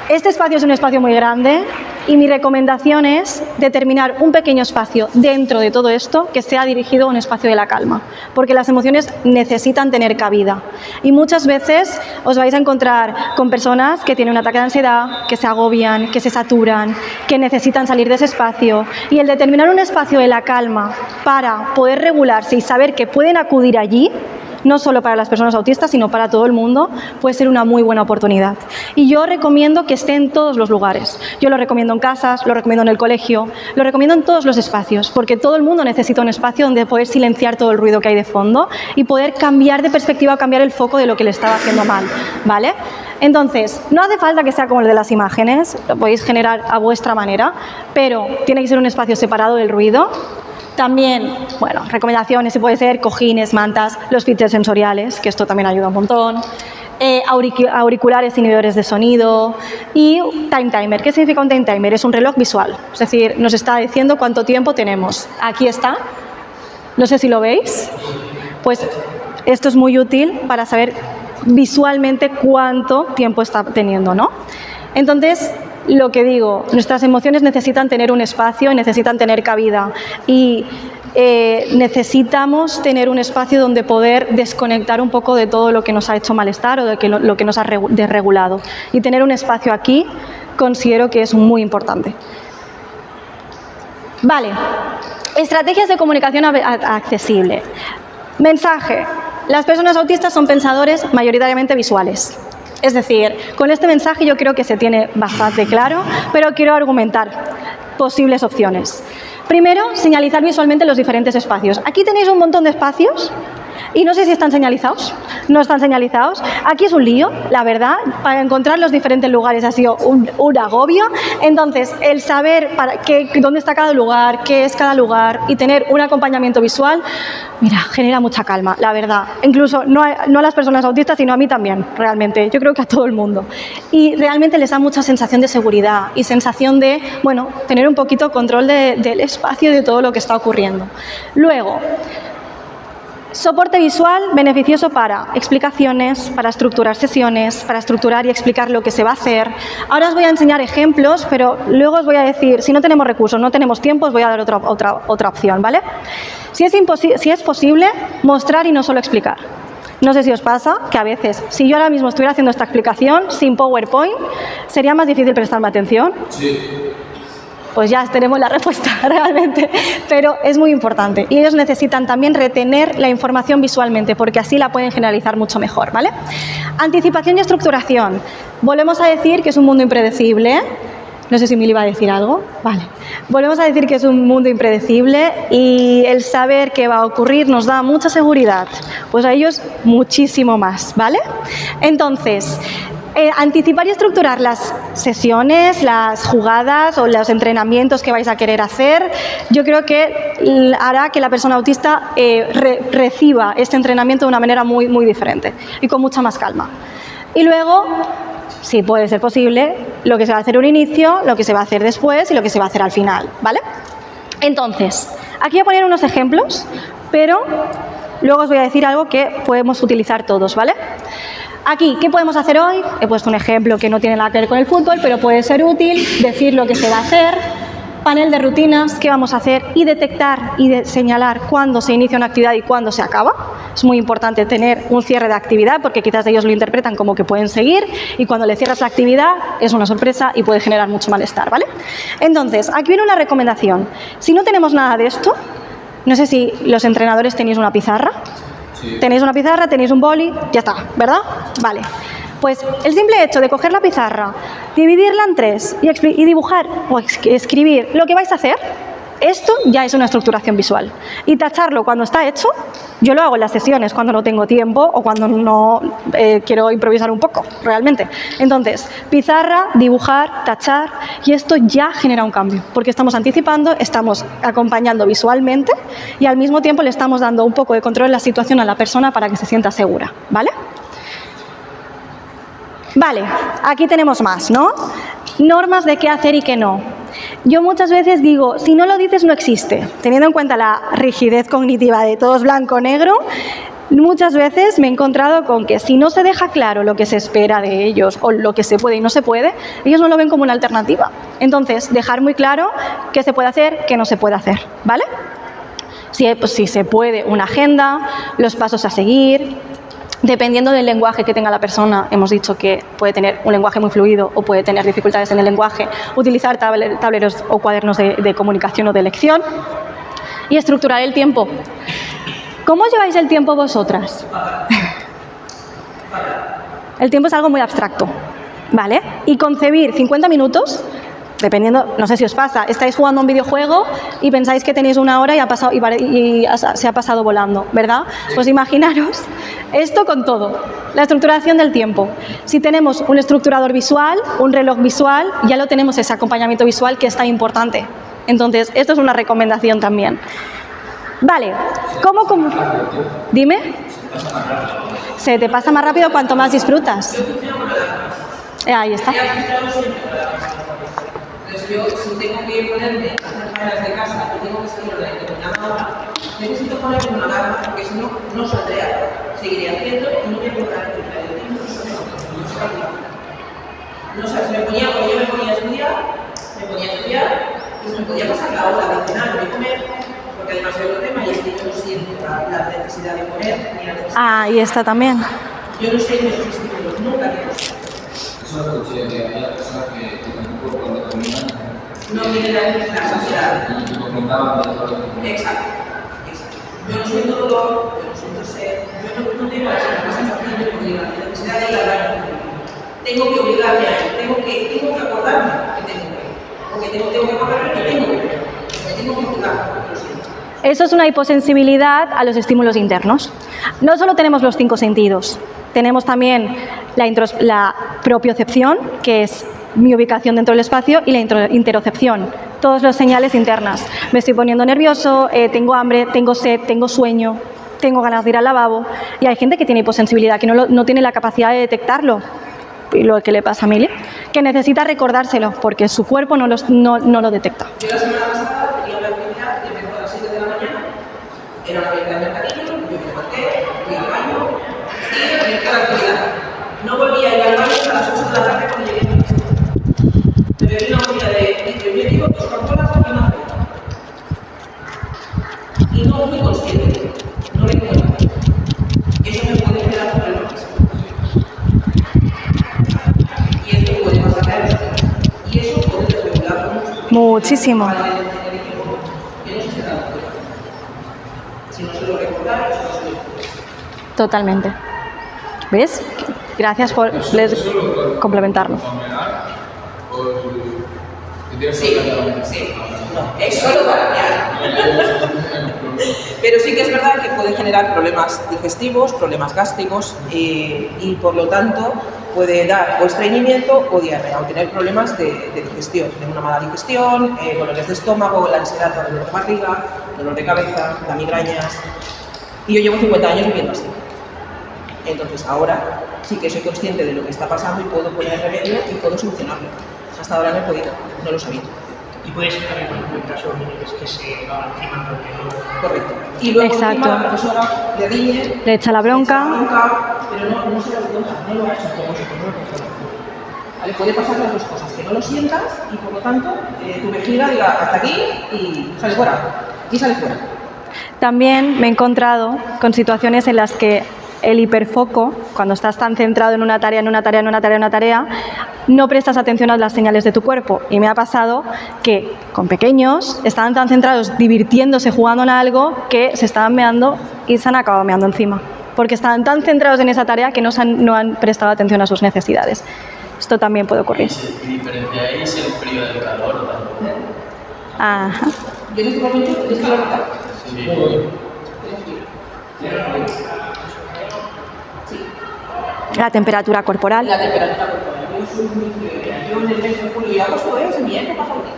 Este espacio es un espacio muy grande y mi recomendación es determinar un pequeño espacio dentro de todo esto que sea dirigido a un espacio de la calma, porque las emociones necesitan tener cabida. Y muchas veces os vais a encontrar con personas que tienen un ataque de ansiedad, que se agobian, que se saturan, que necesitan salir de ese espacio. Y el determinar un espacio de la calma para poder regularse y saber que pueden acudir allí, no solo para las personas autistas, sino para todo el mundo, puede ser una muy buena oportunidad. Y yo recomiendo que esté en todos los lugares. Yo lo recomiendo en casas, lo recomiendo en el colegio, lo recomiendo en todos los espacios, porque todo el mundo necesita un espacio donde poder silenciar todo el ruido que hay de fondo y poder cambiar de perspectiva o cambiar el foco de lo que le estaba haciendo mal, ¿vale? Entonces, no hace falta que sea como el de las imágenes, lo podéis generar a vuestra manera, pero tiene que ser un espacio separado del ruido. También, bueno, recomendaciones, si puede ser cojines, mantas, los features sensoriales, que esto también ayuda un montón, auriculares inhibidores de sonido y time timer. ¿Qué significa un time timer? Es un reloj visual, es decir, nos está diciendo cuánto tiempo tenemos. Aquí está, no sé si lo veis, pues esto es muy útil para saber visualmente cuánto tiempo está teniendo, ¿no? Entonces, lo que digo, nuestras emociones necesitan tener un espacio y necesitan tener cabida y necesitamos tener un espacio donde poder desconectar un poco de todo lo que nos ha hecho malestar o de lo que nos ha desregulado. Y tener un espacio aquí considero que es muy importante. Vale, estrategias de comunicación accesible. Mensaje. Las personas autistas son pensadores mayoritariamente visuales. Es decir, con este mensaje yo creo que se tiene bastante claro, pero quiero argumentar posibles opciones. Primero, señalizar visualmente los diferentes espacios. Aquí tenéis un montón de espacios y no sé si están señalizados. No están señalizados. Aquí es un lío, la verdad. Para encontrar los diferentes lugares ha sido un agobio. Entonces, el saber dónde está cada lugar, qué es cada lugar y tener un acompañamiento visual, mira, genera mucha calma, la verdad. Incluso no a las personas autistas, sino a mí también, realmente. Yo creo que a todo el mundo. Y realmente les da mucha sensación de seguridad y sensación de, bueno, tener un poquito control del espacio y de todo lo que está ocurriendo. Luego, Soporte visual beneficioso para explicaciones, para estructurar sesiones, para estructurar y explicar lo que se va a hacer. Ahora os voy a enseñar ejemplos, pero luego os voy a decir, si no tenemos recursos, no tenemos tiempo, os voy a dar otra opción, ¿vale? Si es posible, mostrar y no solo explicar. No sé si os pasa que a veces, si yo ahora mismo estuviera haciendo esta explicación sin PowerPoint, ¿sería más difícil prestarme atención? Sí. Pues ya tenemos la respuesta realmente, pero es muy importante. Y ellos necesitan también retener la información visualmente, porque así la pueden generalizar mucho mejor, ¿vale? Anticipación y estructuración. Volvemos a decir que es un mundo impredecible. No sé si Mili va a decir algo. Vale. Volvemos a decir que es un mundo impredecible y el saber qué va a ocurrir nos da mucha seguridad. Pues a ellos muchísimo más, ¿vale? Entonces, anticipar y estructurar las sesiones, las jugadas o los entrenamientos que vais a querer hacer, yo creo que hará que la persona autista reciba este entrenamiento de una manera muy, muy diferente y con mucha más calma. Y luego, si puede ser posible, lo que se va a hacer un inicio, lo que se va a hacer después y lo que se va a hacer al final, ¿vale? Entonces, aquí voy a poner unos ejemplos, pero luego os voy a decir algo que podemos utilizar todos, ¿vale? Aquí, ¿qué podemos hacer hoy? He puesto un ejemplo que no tiene nada que ver con el fútbol, pero puede ser útil decir lo que se va a hacer, panel de rutinas, qué vamos a hacer y detectar y señalar cuándo se inicia una actividad y cuándo se acaba. Es muy importante tener un cierre de actividad porque quizás ellos lo interpretan como que pueden seguir y cuando le cierras la actividad es una sorpresa y puede generar mucho malestar, ¿vale? Entonces, aquí viene una recomendación. Si no tenemos nada de esto, no sé si los entrenadores tenéis una pizarra. Sí. Tenéis una pizarra, tenéis un boli, ya está, ¿verdad? Vale. Pues el simple hecho de coger la pizarra, dividirla en 3 y dibujar o escribir lo que vais a hacer, esto ya es una estructuración visual. Y tacharlo cuando está hecho, yo lo hago en las sesiones cuando no tengo tiempo o cuando no quiero improvisar un poco, realmente. Entonces, pizarra, dibujar, tachar, y esto ya genera un cambio, porque estamos anticipando, estamos acompañando visualmente y al mismo tiempo le estamos dando un poco de control en la situación a la persona para que se sienta segura, ¿vale? Vale, aquí tenemos más, ¿no? Normas de qué hacer y qué no. Yo muchas veces digo, si no lo dices no existe. Teniendo en cuenta la rigidez cognitiva de todo es blanco o negro, muchas veces me he encontrado con que si no se deja claro lo que se espera de ellos o lo que se puede y no se puede, ellos no lo ven como una alternativa. Entonces, dejar muy claro qué se puede hacer, qué no se puede hacer, ¿vale? Si se puede, una agenda, los pasos a seguir. Dependiendo del lenguaje que tenga la persona, hemos dicho que puede tener un lenguaje muy fluido o puede tener dificultades en el lenguaje, utilizar tableros o cuadernos de comunicación o de lección y estructurar el tiempo. ¿Cómo lleváis el tiempo vosotras? El tiempo es algo muy abstracto, ¿vale? Y concebir 50 minutos, dependiendo, no sé si os pasa, estáis jugando un videojuego y pensáis que tenéis una hora y se ha pasado volando, ¿verdad? Pues imaginaros esto con todo, la estructuración del tiempo. Si tenemos un estructurador visual, un reloj visual, ya lo tenemos ese acompañamiento visual que es tan importante. Entonces, esto es una recomendación también. Vale, ¿cómo? Dime. Se te pasa más rápido cuanto más disfrutas. Ahí está. Entonces yo, si tengo que ponerme a hacer tareas de casa y tengo que salir a determinada hora, necesito ponerme una alarma porque si no, no saldré. Seguiré haciendo y no me acordar de el tiempo. No sé, si me ponía, cuando yo me ponía a estudiar y se me podía pasar la hora de cenar o de comer, porque además hay otro tema y es que yo no siento la necesidad de comer ni la necesidad. Ahí está también. Yo no sé de esos estímulos, nunca tengo. Eso es lo que hay personas que tampoco cuando terminan no tienen la saciedad. Y comentaban de todo. Exacto. Yo no soy dolor, yo no siento sed, yo no tengo la sensación de la necesidad de ir al baño. Tengo que obligarme a él, tengo que acordarme que tengo que ir, porque tengo que acordarme que tengo que ir, porque tengo que obligar, porque lo siento. Eso es una hiposensibilidad a los estímulos internos. No solo tenemos los 5 sentidos, tenemos también la propiocepción, que es mi ubicación dentro del espacio, y la interocepción, todas las señales internas. Me estoy poniendo nervioso, tengo hambre, tengo sed, tengo sueño, tengo ganas de ir al lavabo. Y hay gente que tiene hiposensibilidad, que no tiene la capacidad de detectarlo. Y lo que le pasa a Mili, que necesita recordárselo, porque su cuerpo no lo detecta. Yo la semana pasada tenía una actividad que empezó a las 7 de la mañana, era una actividad de mercadillo, yo me bebí una botella de litro y medio, 2 Coca-Colas y una fruta. Y no fui consciente, no le cuento. Eso me puede generar problemas. Y esto puede pasar a ellos. Y eso puede desregular Muchísimo. que no se da cuenta. Si no se lo recordaron, no se lo recordaron. Totalmente. ¿Ves? Gracias por complementarlo. Sí, sí. No, es solo para mirar. Pero sí que es verdad que puede generar problemas digestivos, problemas gástricos y por lo tanto puede dar o estreñimiento o diarrea o tener problemas de digestión, de una mala digestión, dolores de estómago, la ansiedad, dolor de barriga, dolor de cabeza, da migrañas. Y yo llevo 50 años viviendo así. Entonces ahora sí que soy consciente de lo que está pasando y puedo poner remedio y puedo solucionarlo. Hasta ahora no he podido, no lo sabía. Y puede ser también, por ejemplo, el caso de niños que se van encima porque no... Correcto. Y luego Exacto. encima la profesora le riñe, Le echa la bronca. pero no se da cuenta, no lo ha hecho a propósito, no lo controla. ¿Vale? Puede pasar las dos cosas, que no lo sientas y por lo tanto tu vejiga diga hasta aquí y sale fuera. Y sale fuera. También me he encontrado con situaciones en las que el hiperfoco, cuando estás tan centrado en una tarea, no prestas atención a las señales de tu cuerpo. Y me ha pasado que con pequeños estaban tan centrados divirtiéndose, jugando en algo, que se estaban meando y se han acabado meando encima. Porque estaban tan centrados en esa tarea que no han prestado atención a sus necesidades. Esto también puede ocurrir. ¿Y diferenciáis el frío del calor o tampoco? Ajá. Yo en este momento tienes que levantar. Sí. La temperatura corporal. La temperatura corporal. Yo soy muy frío. Yo en el mes de julio y agosto es mi época favorita.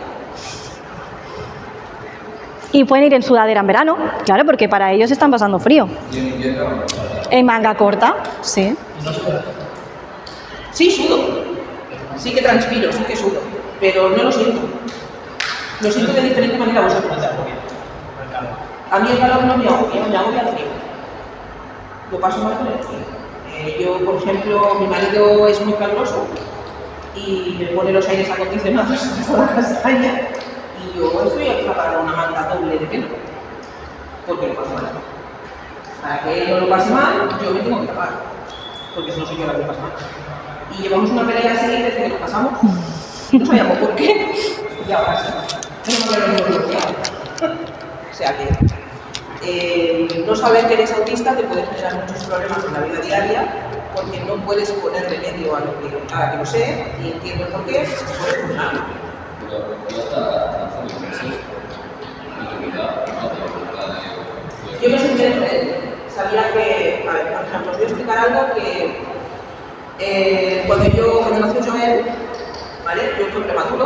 Y pueden ir en sudadera en verano, claro, porque para ellos están pasando frío. Y en invierno, En manga corta, sí. Sí, sudo. Sí que transpiro, sí que sudo. Pero no lo siento. Lo siento de diferente manera a vosotros. A mí el calor no me agobia el frío. Lo paso mal con el frío. Yo, por ejemplo, mi marido es muy caluroso y me pone los aires acondicionados en toda la castaña y yo estoy aquí para una manta doble de pelo, porque lo paso mal. Para que él no lo pase mal, yo me tengo que tapar, porque si no soy yo la que lo pasa mal. Y llevamos una pelea así desde que nos pasamos, no sabíamos por qué, y ahora sí. No sabemos por qué. O sea que no saber que eres autista te puede generar muchos problemas en la vida diaria porque no puedes poner remedio a lo que, ahora que lo sé y entiendo por qué, puedes funcionarlo. Yo me sentí diferente. Sabía que, a ver, por ejemplo, os voy a explicar algo que cuando nació Joel, ¿vale? Yo fui prematuro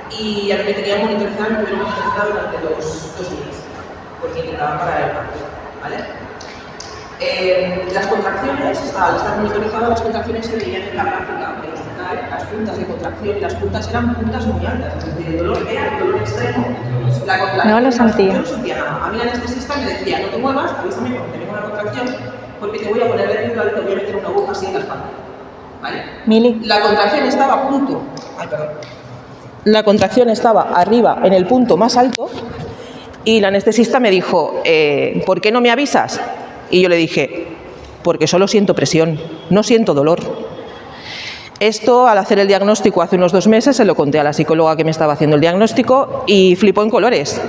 y a mí me tenían monitorizado, me tuvieron monitorizado durante 2 días. Porque intentaban parar el parto, ¿vale? Las contracciones, al estar monitorizado, las contracciones se veían en la gráfica del hospital, las puntas de contracción, y las puntas eran puntas muy altas, es decir, el dolor era dolor extremo. No lo sentía. Yo no sentía nada. A mí la anestesista me decía, no te muevas, avísame cuando te venga una contracción, porque te voy a poner vertical y te voy a meter una aguja así en la espalda, ¿vale? Mili. La contracción estaba a punto, la contracción estaba arriba, en el punto más alto, y la anestesista me dijo, ¿por qué no me avisas? Y yo le dije, porque solo siento presión, no siento dolor. Esto, al hacer el diagnóstico hace unos 2 meses, se lo conté a la psicóloga que me estaba haciendo el diagnóstico y flipó en colores.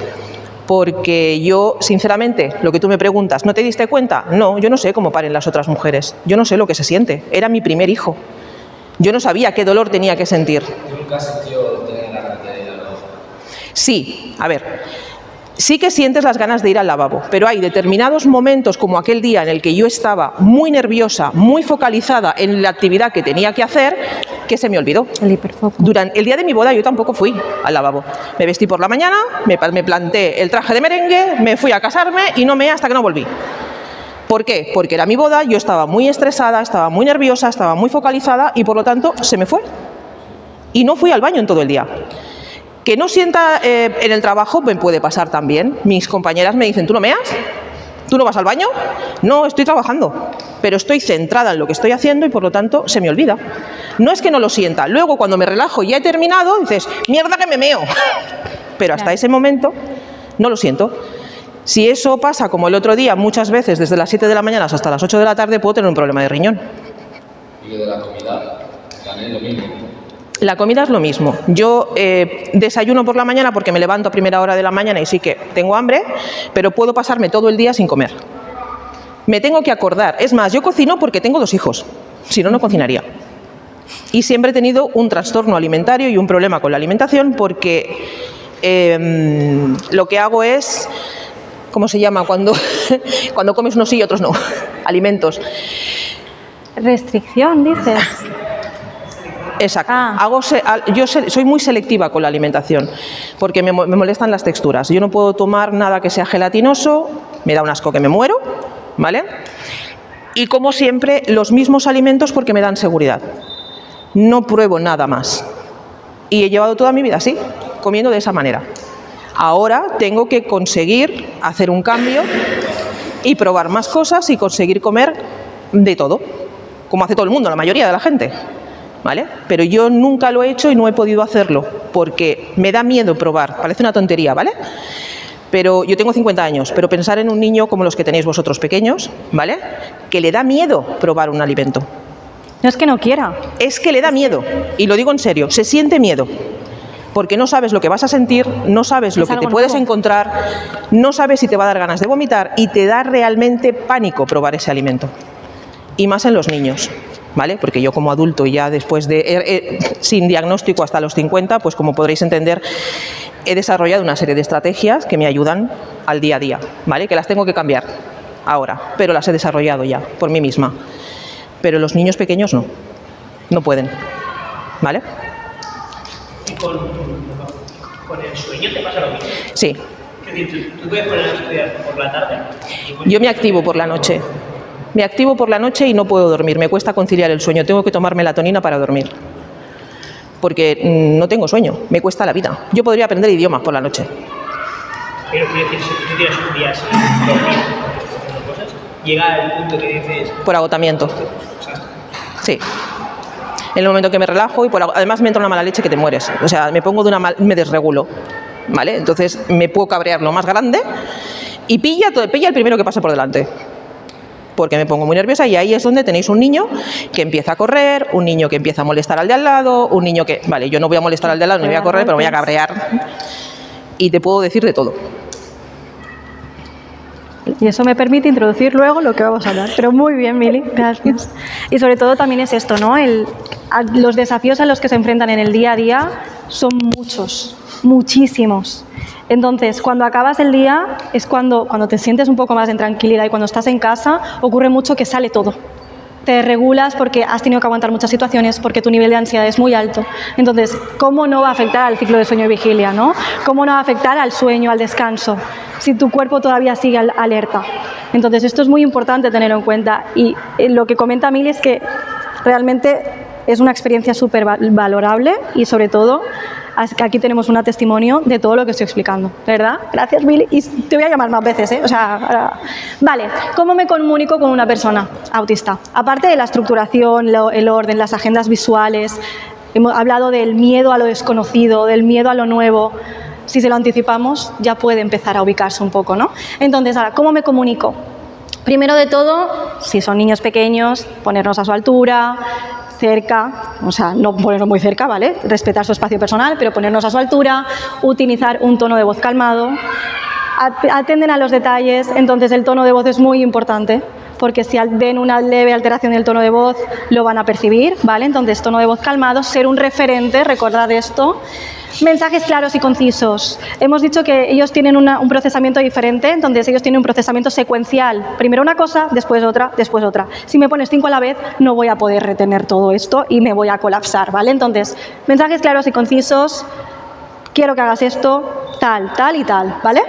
Porque yo, sinceramente, lo que tú me preguntas, ¿no te diste cuenta? No, yo no sé cómo paren las otras mujeres. Yo no sé lo que se siente. Era mi primer hijo. Yo no sabía qué dolor tenía que sentir. ¿tú nunca has sentido tener la ganas de ir al lavabo? Sí, a ver. Sí que sientes las ganas de ir al lavabo, pero hay determinados momentos, como aquel día en el que yo estaba muy nerviosa, muy focalizada en la actividad que tenía que hacer, que se me olvidó. El hiperfoco. Durante el día de mi boda yo tampoco fui al lavabo. Me vestí por la mañana, me planté el traje de merengue, me fui a casarme y no meé hasta que no volví. ¿Por qué? Porque era mi boda, yo estaba muy estresada, estaba muy nerviosa, estaba muy focalizada y por lo tanto se me fue. Y no fui al baño en todo el día. Que no sienta en el trabajo me puede pasar también. Mis compañeras me dicen, ¿tú no meas? ¿Tú no vas al baño? No, estoy trabajando, pero estoy centrada en lo que estoy haciendo y por lo tanto se me olvida. No es que no lo sienta, luego cuando me relajo y ya he terminado, dices, mierda que me meo. Pero hasta ese momento no lo siento. Si eso pasa como el otro día, muchas veces desde las 7 de la mañana hasta las 8 de la tarde, puedo tener un problema de riñón. Y lo de la comida, también lo mismo. La comida es lo mismo. Yo desayuno por la mañana porque me levanto a primera hora de la mañana y sí que tengo hambre, pero puedo pasarme todo el día sin comer. Me tengo que acordar. Es más, yo cocino porque tengo 2 hijos. Si no, no cocinaría. Y siempre he tenido un trastorno alimentario y un problema con la alimentación porque lo que hago es... ¿Cómo se llama? Cuando comes unos sí y otros no. Alimentos. Restricción, dices. Exacto. Yo soy muy selectiva con la alimentación porque me molestan las texturas. Yo no puedo tomar nada que sea gelatinoso, me da un asco que me muero, ¿vale? Y como siempre, los mismos alimentos porque me dan seguridad. No pruebo nada más. Y he llevado toda mi vida así, comiendo de esa manera. Ahora tengo que conseguir hacer un cambio y probar más cosas y conseguir comer de todo, como hace todo el mundo, la mayoría de la gente, ¿vale? Pero yo nunca lo he hecho y no he podido hacerlo porque me da miedo probar, parece una tontería, ¿vale? Pero yo tengo 50 años, pero pensar en un niño como los que tenéis vosotros pequeños, ¿vale? Que le da miedo probar un alimento. No es que no quiera. Es que le da miedo, y lo digo en serio, se siente miedo. Porque no sabes lo que vas a sentir, no sabes lo que te puedes encontrar, no sabes si te va a dar ganas de vomitar y te da realmente pánico probar ese alimento. Y más en los niños, ¿vale? Porque yo como adulto y ya después de, sin diagnóstico hasta los 50, pues como podréis entender, he desarrollado una serie de estrategias que me ayudan al día a día, ¿vale? Que las tengo que cambiar ahora, pero las he desarrollado ya por mí misma. Pero los niños pequeños no pueden, ¿vale? ¿Y con el sueño te pasa lo mismo? Sí. Es decir, ¿tú puedes poner a estudiar por la tarde? Yo me activo por la noche. Me activo por la noche y no puedo dormir. Me cuesta conciliar el sueño. Tengo que tomar melatonina para dormir. Porque no tengo sueño. Me cuesta la vida. Yo podría aprender idiomas por la noche. Pero quiero decir, si tú tienes un día sin dormir, porque estás haciendo cosas, llega el punto que dices... Por agotamiento. Sí. En el momento que me relajo y además me entra una mala leche que te mueres. O sea, me pongo me desregulo, ¿vale? Entonces me puedo cabrear lo más grande y pilla el primero que pase por delante. Porque me pongo muy nerviosa y ahí es donde tenéis un niño que empieza a correr, un niño que empieza a molestar al de al lado, un niño que... Vale, yo no voy a molestar al de al lado, ni voy a correr, pero voy a cabrear. Y te puedo decir de todo. Y eso me permite introducir luego lo que vamos a hablar. Pero muy bien, Mili, gracias. Y sobre todo también es esto, ¿no? Los desafíos a los que se enfrentan en el día a día son muchos, muchísimos. Entonces, cuando acabas el día es cuando te sientes un poco más en tranquilidad y cuando estás en casa ocurre mucho que sale todo. Te regulas porque has tenido que aguantar muchas situaciones, porque tu nivel de ansiedad es muy alto. Entonces, ¿cómo no va a afectar al ciclo de sueño y vigilia, ¿no? ¿Cómo no va a afectar al sueño, al descanso, si tu cuerpo todavía sigue alerta? Entonces, esto es muy importante tenerlo en cuenta. Y lo que comenta Mili es que realmente es una experiencia súper valorable y, sobre todo, aquí tenemos un testimonio de todo lo que estoy explicando, ¿verdad? Gracias, Mili. Y te voy a llamar más veces, ¿eh? O sea, vale, ¿cómo me comunico con una persona autista? Aparte de la estructuración, el orden, las agendas visuales, hemos hablado del miedo a lo desconocido, del miedo a lo nuevo. Si se lo anticipamos, ya puede empezar a ubicarse un poco, ¿no? Entonces, ahora, ¿cómo me comunico? Primero de todo, si son niños pequeños, ponernos a su altura, cerca, o sea, no ponernos muy cerca, ¿vale? Respetar su espacio personal, pero ponernos a su altura, utilizar un tono de voz calmado, atenden a los detalles. Entonces el tono de voz es muy importante, porque si ven una leve alteración del tono de voz, lo van a percibir, ¿vale? Entonces tono de voz calmado, ser un referente, recordad esto. Mensajes claros y concisos. Hemos dicho que ellos tienen un procesamiento diferente, entonces ellos tienen un procesamiento secuencial. Primero una cosa, después otra, después otra. Si me pones 5 a la vez, no voy a poder retener todo esto y me voy a colapsar, ¿vale? Entonces, mensajes claros y concisos. Quiero que hagas esto, tal, tal y tal, ¿vale?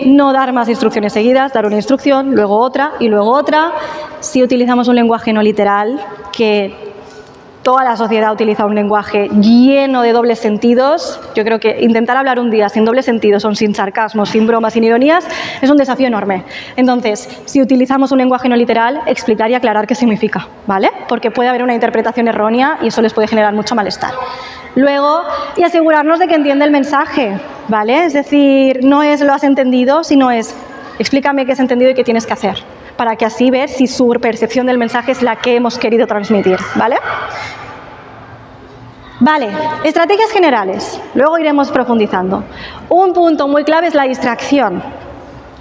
No dar más instrucciones seguidas, dar una instrucción, luego otra y luego otra. Si utilizamos un lenguaje no literal, que toda la sociedad utiliza un lenguaje lleno de dobles sentidos. Yo creo que intentar hablar un día sin dobles sentidos o sin sarcasmos, sin bromas, sin ironías, es un desafío enorme. Entonces, si utilizamos un lenguaje no literal, explicar y aclarar qué significa, ¿vale? Porque puede haber una interpretación errónea y eso les puede generar mucho malestar. Luego, y asegurarnos de que entiende el mensaje, ¿vale? Es decir, no es lo has entendido, sino es explícame qué has entendido y qué tienes que hacer, para que así ver si su percepción del mensaje es la que hemos querido transmitir, ¿vale? Vale, estrategias generales, luego iremos profundizando. Un punto muy clave es la distracción.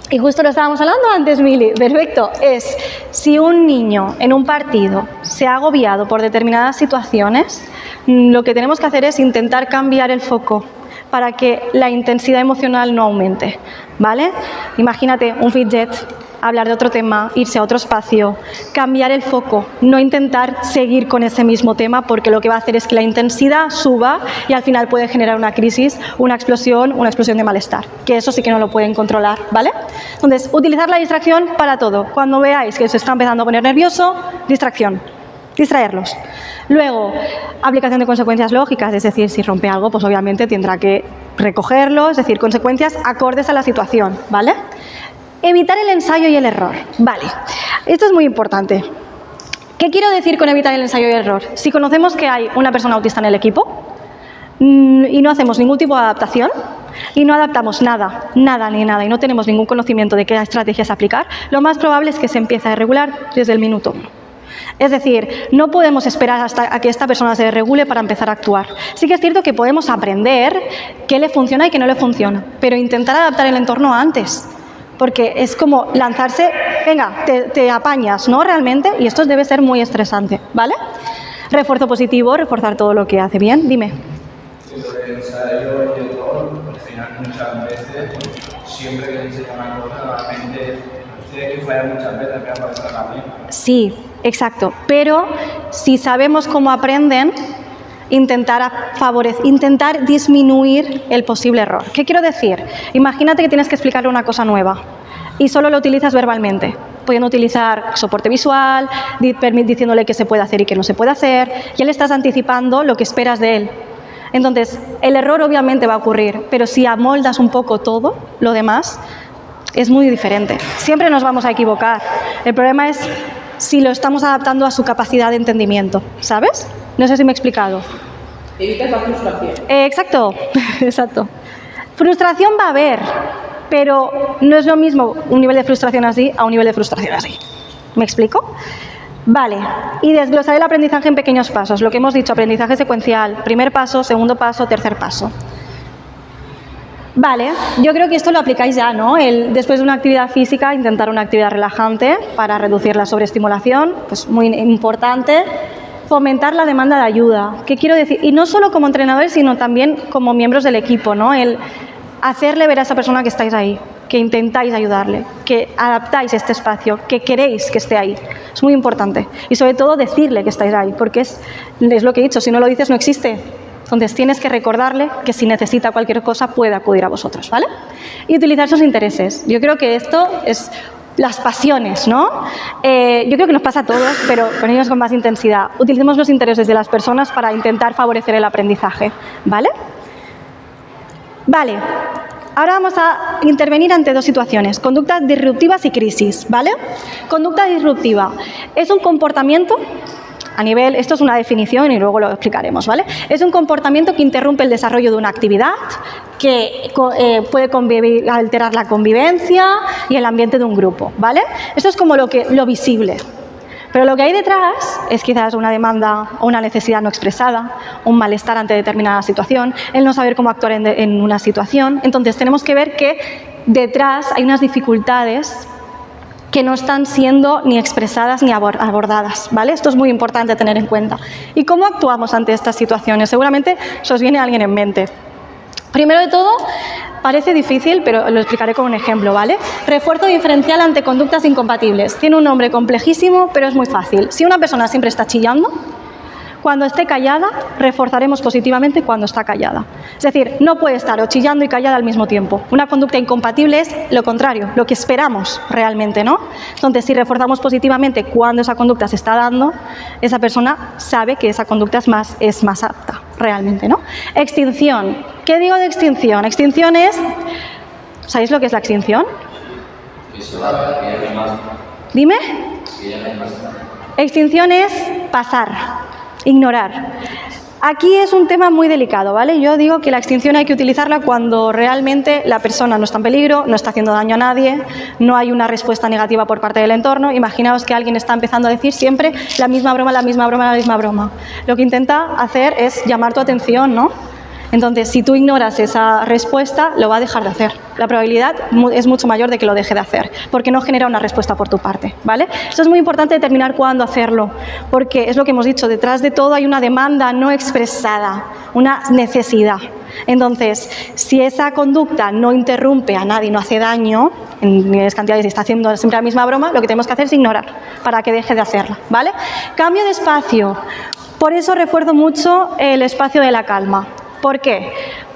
Y justo lo estábamos hablando antes, Mili, perfecto. Es, si un niño en un partido se ha agobiado por determinadas situaciones, lo que tenemos que hacer es intentar cambiar el foco para que la intensidad emocional no aumente, ¿vale? Imagínate un fidget, hablar de otro tema, irse a otro espacio, cambiar el foco, no intentar seguir con ese mismo tema porque lo que va a hacer es que la intensidad suba y al final puede generar una crisis, una explosión de malestar, que eso sí que no lo pueden controlar, ¿vale? Entonces, utilizar la distracción para todo. Cuando veáis que se está empezando a poner nervioso, distracción, distraerlos. Luego, aplicación de consecuencias lógicas, es decir, si rompe algo, pues obviamente tendrá que recogerlo, es decir, consecuencias acordes a la situación, ¿vale? Evitar el ensayo y el error. Vale, esto es muy importante. ¿Qué quiero decir con evitar el ensayo y el error? Si conocemos que hay una persona autista en el equipo y no hacemos ningún tipo de adaptación y no adaptamos nada, y no tenemos ningún conocimiento de qué estrategias aplicar, lo más probable es que se empiece a regular desde el minuto 1. Es decir, no podemos esperar hasta a que esta persona se regule para empezar a actuar. Sí que es cierto que podemos aprender qué le funciona y qué no le funciona, pero intentar adaptar el entorno antes. Porque es como lanzarse, venga, te apañas, ¿no? Realmente, y esto debe ser muy estresante, ¿vale? Refuerzo positivo, reforzar todo lo que hace bien. Dime. Sí, sobre el ensayo y el error, al final muchas veces, siempre que enseña una cosa, normalmente tiene que fallar muchas veces para pasarla bien. Sí, exacto. Pero si sabemos cómo aprenden, intentar disminuir el posible error. ¿Qué quiero decir? Imagínate que tienes que explicarle una cosa nueva y solo lo utilizas verbalmente. Pueden utilizar soporte visual, diciéndole qué se puede hacer y qué no se puede hacer. Ya le estás anticipando lo que esperas de él. Entonces, el error obviamente va a ocurrir, pero si amoldas un poco todo lo demás, es muy diferente. Siempre nos vamos a equivocar. El problema es si lo estamos adaptando a su capacidad de entendimiento, ¿sabes? No sé si me he explicado. Evitas la frustración. Exacto, exacto. Frustración va a haber, pero no es lo mismo un nivel de frustración así a un nivel de frustración así. ¿Me explico? Vale, y desglosar el aprendizaje en pequeños pasos. Lo que hemos dicho, aprendizaje secuencial, primer paso, segundo paso, tercer paso. Vale, yo creo que esto lo aplicáis ya, ¿no? Después de una actividad física, intentar una actividad relajante para reducir la sobreestimulación, pues muy importante. Fomentar la demanda de ayuda. ¿Qué quiero decir? Y no solo como entrenadores, sino también como miembros del equipo, ¿no? El hacerle ver a esa persona que estáis ahí, que intentáis ayudarle, que adaptáis este espacio, que queréis que esté ahí. Es muy importante. Y sobre todo decirle que estáis ahí, porque es lo que he dicho, si no lo dices no existe. Entonces tienes que recordarle que si necesita cualquier cosa puede acudir a vosotros, ¿vale? Y utilizar sus intereses. Yo creo que esto es las pasiones, ¿no? Yo creo que nos pasa a todos, pero con ellos con más intensidad. Utilicemos los intereses de las personas para intentar favorecer el aprendizaje, ¿vale? Vale, ahora vamos a intervenir ante dos situaciones, conductas disruptivas y crisis, ¿vale? Conducta disruptiva es un comportamiento a nivel, esto es una definición y luego lo explicaremos, ¿vale? Es un comportamiento que interrumpe el desarrollo de una actividad, que puede alterar la convivencia y el ambiente de un grupo, ¿vale? Esto es como lo visible. Pero lo que hay detrás es quizás una demanda o una necesidad no expresada, un malestar ante determinada situación, el no saber cómo actuar en una situación. Entonces tenemos que ver que detrás hay unas dificultades que no están siendo ni expresadas ni abordadas, ¿vale? Esto es muy importante tener en cuenta. ¿Y cómo actuamos ante estas situaciones? Seguramente se os viene alguien en mente. Primero de todo, parece difícil, pero lo explicaré con un ejemplo, ¿vale? Refuerzo diferencial ante conductas incompatibles. Tiene un nombre complejísimo, pero es muy fácil. Si una persona siempre está chillando, Cuando esté callada, reforzaremos positivamente cuando está callada. Es decir, no puede estar o chillando y callada al mismo tiempo. Una conducta incompatible es lo contrario, lo que esperamos realmente, ¿no? Entonces, si reforzamos positivamente cuando esa conducta se está dando, esa persona sabe que esa conducta es más apta realmente, ¿no? Extinción. ¿Qué digo de extinción? Extinción es... ¿Sabéis lo que es la extinción? Dime. Extinción es pasar, ignorar. Aquí es un tema muy delicado, ¿vale? Yo digo que la extinción hay que utilizarla cuando realmente la persona no está en peligro, no está haciendo daño a nadie, no hay una respuesta negativa por parte del entorno. Imaginaos que alguien está empezando a decir siempre la misma broma, la misma broma, la misma broma. Lo que intenta hacer es llamar tu atención, ¿no? Entonces, si tú ignoras esa respuesta, lo va a dejar de hacer. La probabilidad es mucho mayor de que lo deje de hacer, porque no genera una respuesta por tu parte, ¿vale? Esto es muy importante determinar cuándo hacerlo, porque es lo que hemos dicho, detrás de todo hay una demanda no expresada, una necesidad. Entonces, si esa conducta no interrumpe a nadie, no hace daño, en grandes cantidades y está haciendo siempre la misma broma, lo que tenemos que hacer es ignorar para que deje de hacerla, ¿vale? Cambio de espacio. Por eso refuerzo mucho el espacio de la calma. ¿Por qué?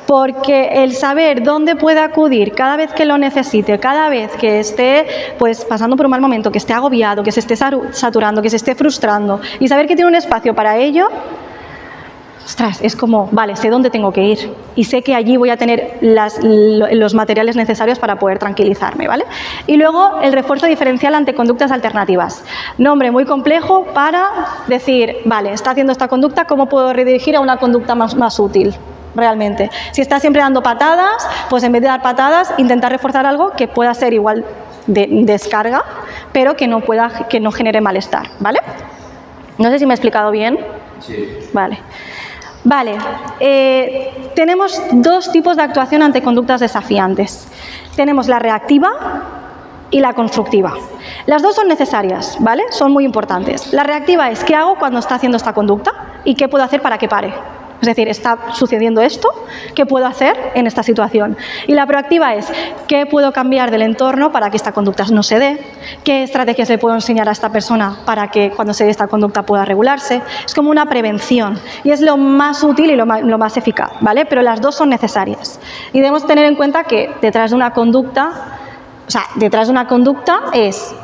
Porque el saber dónde puede acudir cada vez que lo necesite, cada vez que esté pues, pasando por un mal momento, que esté agobiado, que se esté saturando, que se esté frustrando, y saber que tiene un espacio para ello, ostras, es como, vale, sé dónde tengo que ir y sé que allí voy a tener los materiales necesarios para poder tranquilizarme, ¿vale? Y luego el refuerzo diferencial ante conductas alternativas. Nombre muy complejo para decir, vale, está haciendo esta conducta, ¿cómo puedo redirigir a una conducta más útil? Realmente. Si está siempre dando patadas, pues en vez de dar patadas, intentar reforzar algo que pueda ser igual de descarga, pero que no genere malestar, ¿vale? No sé si me he explicado bien. Sí. Vale. Tenemos dos tipos de actuación ante conductas desafiantes. Tenemos la reactiva y la constructiva. Las dos son necesarias, ¿vale? Son muy importantes. La reactiva es ¿qué hago cuando está haciendo esta conducta? ¿Y qué puedo hacer para que pare? Es decir, está sucediendo esto, ¿qué puedo hacer en esta situación? Y la proactiva es ¿qué puedo cambiar del entorno para que esta conducta no se dé? ¿Qué estrategias le puedo enseñar a esta persona para que cuando se dé esta conducta pueda regularse? Es como una prevención y es lo más útil y lo más eficaz, ¿vale? Pero las dos son necesarias. Y debemos tener en cuenta que detrás de una conducta, es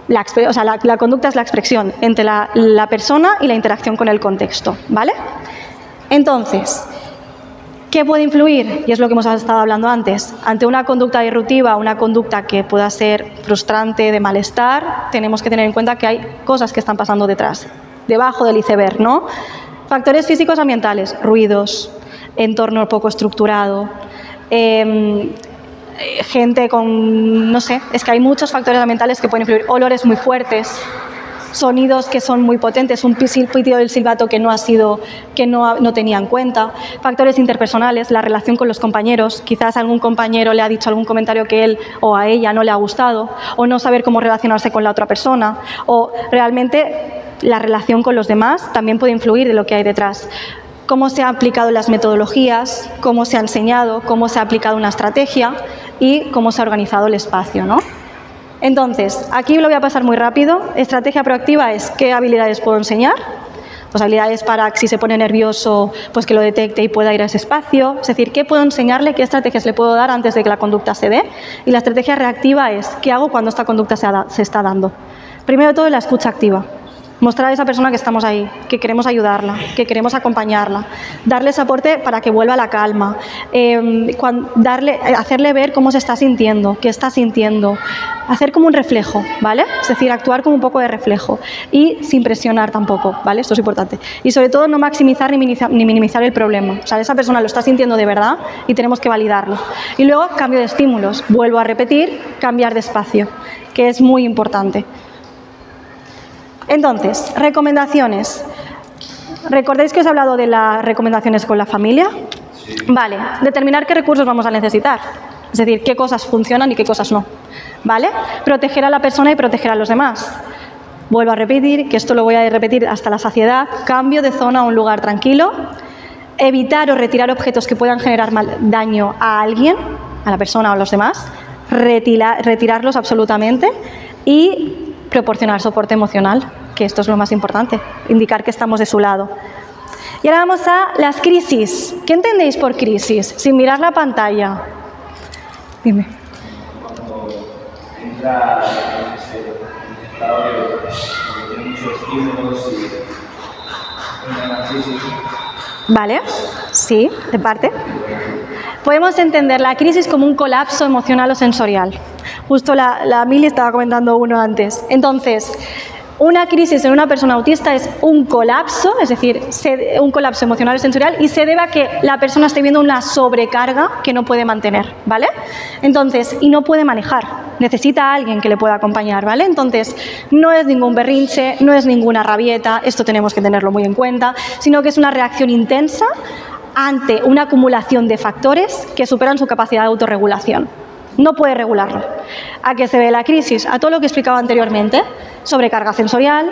la conducta es la expresión entre la persona y la interacción con el contexto, ¿vale? Entonces, ¿qué puede influir? Y es lo que hemos estado hablando antes. Ante una conducta disruptiva, una conducta que pueda ser frustrante, de malestar, tenemos que tener en cuenta que hay cosas que están pasando detrás, debajo del iceberg, ¿no? Factores físicos ambientales, ruidos, entorno poco estructurado, gente con, no sé, es que hay muchos factores ambientales que pueden influir, olores muy fuertes, sonidos que son muy potentes, un pitido del silbato que no tenía en cuenta, factores interpersonales, la relación con los compañeros, quizás algún compañero le ha dicho algún comentario que él o a ella no le ha gustado, o no saber cómo relacionarse con la otra persona, o realmente la relación con los demás también puede influir de lo que hay detrás. Cómo se han aplicado las metodologías, cómo se ha enseñado, cómo se ha aplicado una estrategia y cómo se ha organizado el espacio, ¿no? Entonces, aquí lo voy a pasar muy rápido. Estrategia proactiva es qué habilidades puedo enseñar. Pues habilidades para que si se pone nervioso, pues que lo detecte y pueda ir a ese espacio. Es decir, qué puedo enseñarle, qué estrategias le puedo dar antes de que la conducta se dé. Y la estrategia reactiva es qué hago cuando esta conducta se está dando. Primero de todo, la escucha activa. Mostrar a esa persona que estamos ahí, que queremos ayudarla, que queremos acompañarla, darle soporte para que vuelva a la calma, hacerle ver cómo se está sintiendo, qué está sintiendo, hacer como un reflejo, ¿vale? Es decir, actuar como un poco de reflejo y sin presionar tampoco, ¿vale? Esto es importante. Y sobre todo no maximizar ni minimizar el problema. O sea, esa persona lo está sintiendo de verdad y tenemos que validarlo. Y luego, cambio de estímulos. Vuelvo a repetir, cambiar de espacio, que es muy importante. Entonces, recomendaciones. ¿Recordáis que os he hablado de las recomendaciones con la familia? Sí. Vale, determinar qué recursos vamos a necesitar. Es decir, qué cosas funcionan y qué cosas no. ¿Vale? Proteger a la persona y proteger a los demás. Vuelvo a repetir, que esto lo voy a repetir hasta la saciedad. Cambio de zona a un lugar tranquilo. Evitar o retirar objetos que puedan generar daño a alguien, a la persona o a los demás. Retirarlos absolutamente. Y proporcionar soporte emocional, que esto es lo más importante, indicar que estamos de su lado. Y ahora vamos a las crisis. ¿Qué entendéis por crisis? Sin mirar la pantalla. Dime. Cuando entra en ese estado que tiene muchos estímulos y una crisis. Vale, sí, de parte. Podemos entender la crisis como un colapso emocional o sensorial. Justo la Mili estaba comentando uno antes. Entonces, una crisis en una persona autista es un colapso, es decir, un colapso emocional o sensorial, y se debe a que la persona esté viendo una sobrecarga que no puede mantener, ¿vale? Entonces, y no puede manejar, necesita a alguien que le pueda acompañar, ¿vale? Entonces, no es ningún berrinche, no es ninguna rabieta, esto tenemos que tenerlo muy en cuenta, sino que es una reacción intensa ante una acumulación de factores que superan su capacidad de autorregulación. No puede regularlo. ¿A qué se ve la crisis? A todo lo que explicaba anteriormente. Sobrecarga sensorial,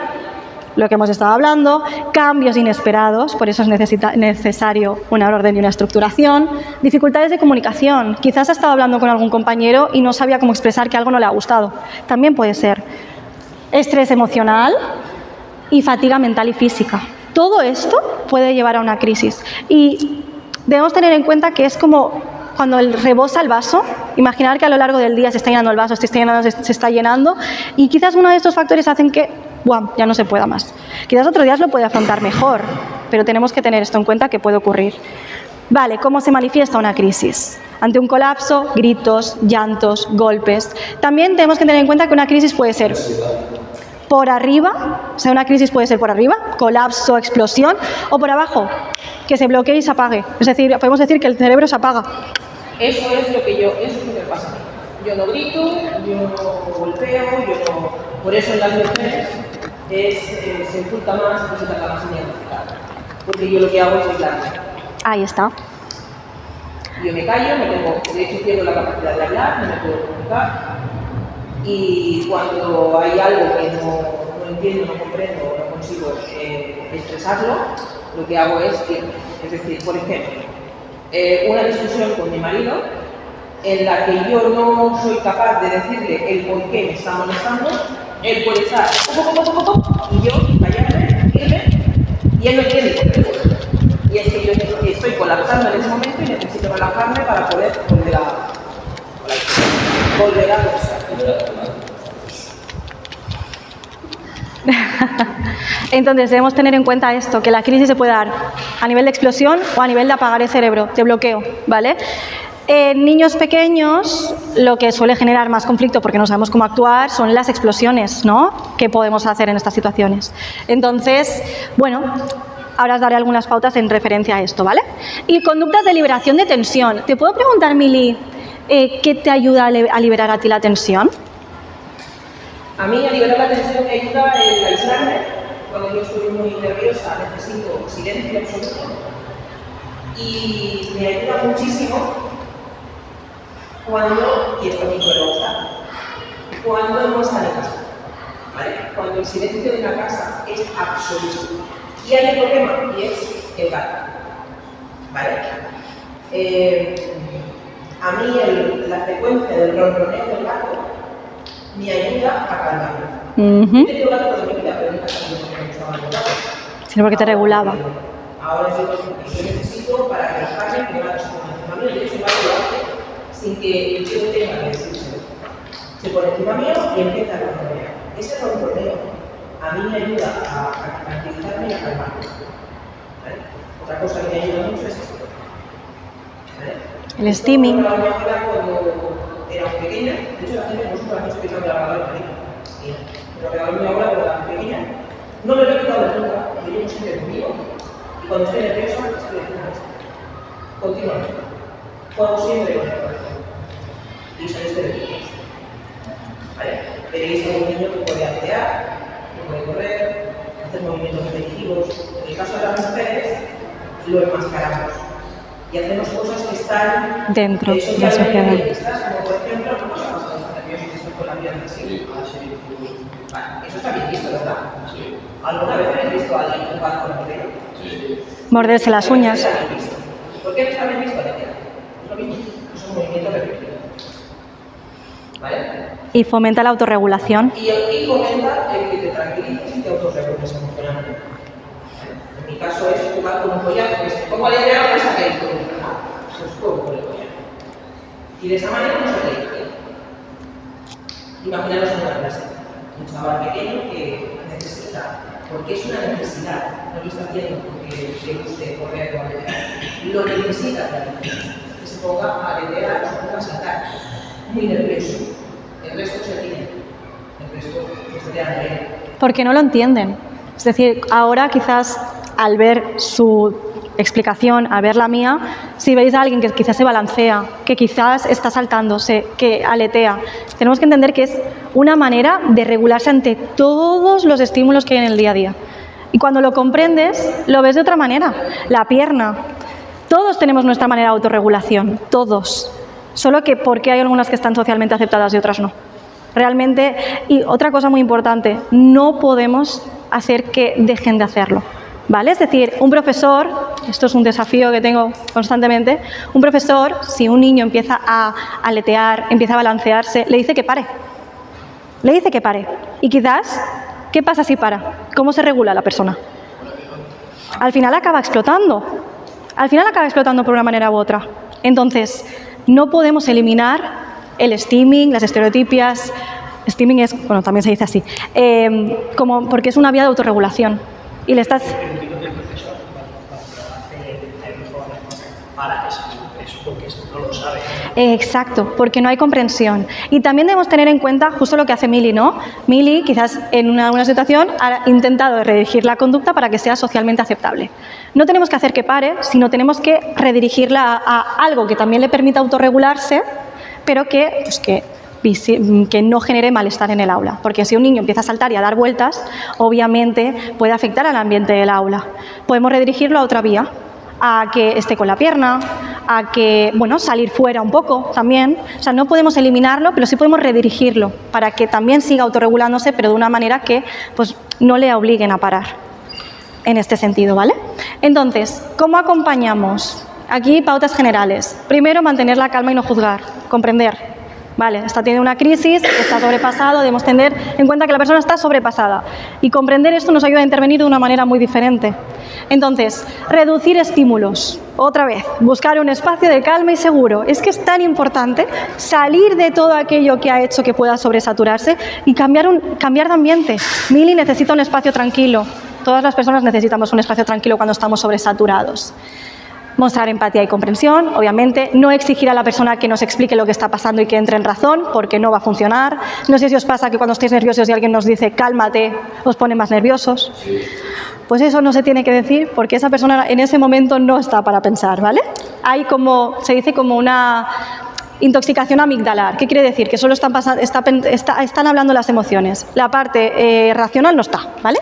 lo que hemos estado hablando, cambios inesperados, por eso es necesario una orden y una estructuración, dificultades de comunicación. Quizás ha estado hablando con algún compañero y no sabía cómo expresar que algo no le ha gustado. También puede ser. Estrés emocional y fatiga mental y física. Todo esto puede llevar a una crisis. Y debemos tener en cuenta que es como cuando rebosa el vaso, imaginar que a lo largo del día se está llenando el vaso, se está llenando, y quizás uno de estos factores hacen que ya no se pueda más. Quizás otro día lo puede afrontar mejor, pero tenemos que tener esto en cuenta que puede ocurrir. Vale, ¿cómo se manifiesta una crisis? Ante un colapso, gritos, llantos, golpes. También tenemos que tener en cuenta que una crisis puede ser por arriba, o sea, una crisis puede ser por arriba, colapso, explosión, o por abajo, que se bloquee y se apague. Es decir, podemos decir que el cerebro se apaga. Eso es lo que me pasa a mí. Yo no grito, yo no golpeo, yo no... Por eso en las mujeres se oculta más y se trata más identificada. Porque yo lo que hago es aislarme. Ahí está. Yo me callo, de hecho pierdo la capacidad de hablar, no me puedo comunicar. Y cuando hay algo que no entiendo, no comprendo, no consigo expresarlo, lo que hago es decir, por ejemplo, una discusión con mi marido en la que yo no soy capaz de decirle el por qué me está molestando, él puede estar y yo callarme, irme, y él no entiende por qué. Y es que yo estoy colapsando en ese momento y necesito relajarme para poder volver a pensar. Entonces debemos tener en cuenta esto, que la crisis se puede dar a nivel de explosión o a nivel de apagar el cerebro, de bloqueo, ¿vale? En niños pequeños lo que suele generar más conflicto porque no sabemos cómo actuar son las explosiones, ¿no? ¿Qué podemos hacer en estas situaciones? Entonces, bueno, ahora os daré algunas pautas en referencia a esto, ¿vale? Y conductas de liberación de tensión. ¿Te puedo preguntar, Mili, qué te ayuda a liberar a ti la tensión? A mí a liberar la tensión me ayuda el aislarme. Cuando yo estoy muy nerviosa necesito silencio absoluto. Y me ayuda muchísimo cuando, y esto a mí me gusta, cuando no está en casa. ¿Vale? Cuando el silencio de la casa es absoluto. Y hay un problema, y es el gato. ¿Vale? A mí la frecuencia del ronroneo del gato me ayuda a calmarme. Yo tengo gato toda mi vida, pero nunca me gustaba el gato. Sí, porque te regulaba. Ahora yo necesito para relajarme que el gato se ponga encima mío. De hecho, el gato lo hace sin que yo tenga que decirse. Se pone encima mío y empieza a ronronear. Ese ronroneo a mí me ayuda a tranquilizarme y a calmarme. ¿Vale? Otra cosa que me ayuda mucho es esto. ¿Vale? El steaming. Mi abuela cuando era muy pequeña, de hecho la gente no supo la noche que me regalado el cariño. Pero regaló mi abuela cuando era muy pequeña. No me lo he quitado de nunca, lo llevo siempre conmigo. Y cuando estoy nerviosa, estoy haciendo esto. Continuamente. Juego siempre con el corazón. Y son estereotipos. ¿Vale? Veréis a un niño que puede aletear, que puede correr, hacer movimientos repetitivos. En el caso de las mujeres, lo enmascaramos. Y hacemos cosas que están dentro de la sociedad. Como por ejemplo, ¿cómo se pasa los nervios y esto con la vida de sí? Vale, eso está bien visto, ¿verdad? Sí. ¿Alguna vez habéis visto a alguien jugar con el dedo? Sí. Morderse las uñas. ¿Por qué no está bien visto, Aletea? Es lo mismo, es un movimiento repetitivo. ¿Vale? Y fomenta la autorregulación. Y fomenta el que te tranquilices y te autorregules emocionalmente. En mi caso es jugar con con un collar, pues pongo a aletear, pues a que el collar, pues pongo con el collar. Y de esa manera no se aletea. Imaginaros en una clase, un chaval pequeño que necesita, porque es una necesidad, no lo está haciendo porque le guste correr o aletear, lo necesita realmente, que se ponga a aletear o se ponga a saltar, muy nervioso. El resto se ríe, el resto se ríe. Porque no lo entienden. Es decir, ahora quizás al ver su explicación, al ver la mía, si veis a alguien que quizás se balancea, que quizás está saltándose, que aletea, tenemos que entender que es una manera de regularse ante todos los estímulos que hay en el día a día. Y cuando lo comprendes, lo ves de otra manera. La pierna. Todos tenemos nuestra manera de autorregulación, todos. Solo que porque hay algunas que están socialmente aceptadas y otras no. Realmente, y otra cosa muy importante, no podemos hacer que dejen de hacerlo, ¿vale? Es decir, un profesor, esto es un desafío que tengo constantemente, un profesor, si un niño empieza a aletear, empieza a balancearse, le dice que pare. Le dice que pare. Y quizás, ¿qué pasa si para? ¿Cómo se regula la persona? Al final acaba explotando. Al final acaba explotando por una manera u otra. Entonces, no podemos eliminar el steaming, las estereotipias. Steaming es, bueno, también se dice así, porque es una vía de autorregulación. Y le estás... No lo sabe. Exacto, porque no hay comprensión. Y también debemos tener en cuenta justo lo que hace Mili, ¿no? Mili, quizás en alguna situación, ha intentado redirigir la conducta para que sea socialmente aceptable. No tenemos que hacer que pare, sino tenemos que redirigirla a algo que también le permita autorregularse, pero que no genere malestar en el aula. Porque si un niño empieza a saltar y a dar vueltas, obviamente puede afectar al ambiente del aula. Podemos redirigirlo a otra vía, a que esté con la pierna, a que, bueno, salir fuera un poco también. O sea, no podemos eliminarlo, pero sí podemos redirigirlo para que también siga autorregulándose, pero de una manera que pues, no le obliguen a parar en este sentido, ¿vale? Entonces, ¿cómo acompañamos? Aquí pautas generales. Primero, mantener la calma y no juzgar, comprender. Vale, está teniendo una crisis, está sobrepasado, debemos tener en cuenta que la persona está sobrepasada. Y comprender esto nos ayuda a intervenir de una manera muy diferente. Entonces, reducir estímulos. Otra vez, buscar un espacio de calma y seguro. Es que es tan importante salir de todo aquello que ha hecho que pueda sobresaturarse y cambiar de ambiente. Mili necesita un espacio tranquilo. Todas las personas necesitamos un espacio tranquilo cuando estamos sobresaturados. Mostrar empatía y comprensión, obviamente. No exigir a la persona que nos explique lo que está pasando y que entre en razón, porque no va a funcionar. No sé si os pasa que cuando estáis nerviosos y alguien nos dice cálmate, os pone más nerviosos. Pues eso no se tiene que decir porque esa persona en ese momento no está para pensar, ¿vale? Hay como, se dice como una intoxicación amigdalar. ¿Qué quiere decir? Que solo están hablando las emociones. La parte racional no está, ¿vale?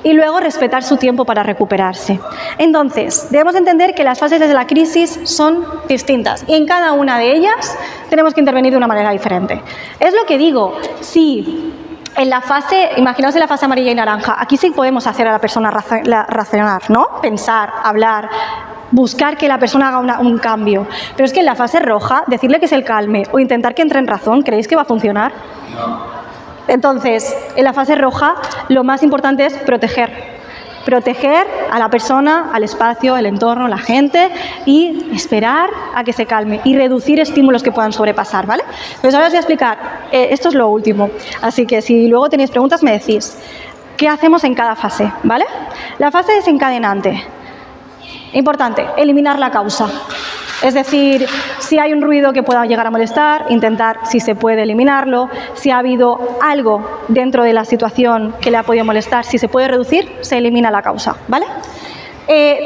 Y luego respetar su tiempo para recuperarse. Entonces, debemos entender que las fases de la crisis son distintas y en cada una de ellas tenemos que intervenir de una manera diferente. Es lo que digo, sí. En la fase, imaginaos en la fase amarilla y naranja, aquí sí podemos hacer a la persona razonar, ¿no? Pensar, hablar, buscar que la persona haga un cambio. Pero es que en la fase roja, decirle que se calme o intentar que entre en razón, ¿creéis que va a funcionar? No. Entonces, en la fase roja, lo más importante es proteger. Proteger a la persona, al espacio, el entorno, la gente y esperar a que se calme y reducir estímulos que puedan sobrepasar, ¿vale? Pues ahora os voy a explicar, esto es lo último, así que si luego tenéis preguntas me decís qué hacemos en cada fase, ¿vale? La fase desencadenante, importante, eliminar la causa. Es decir, si hay un ruido que pueda llegar a molestar, intentar, si se puede, eliminarlo. Si ha habido algo dentro de la situación que le ha podido molestar, si se puede reducir, se elimina la causa, ¿vale?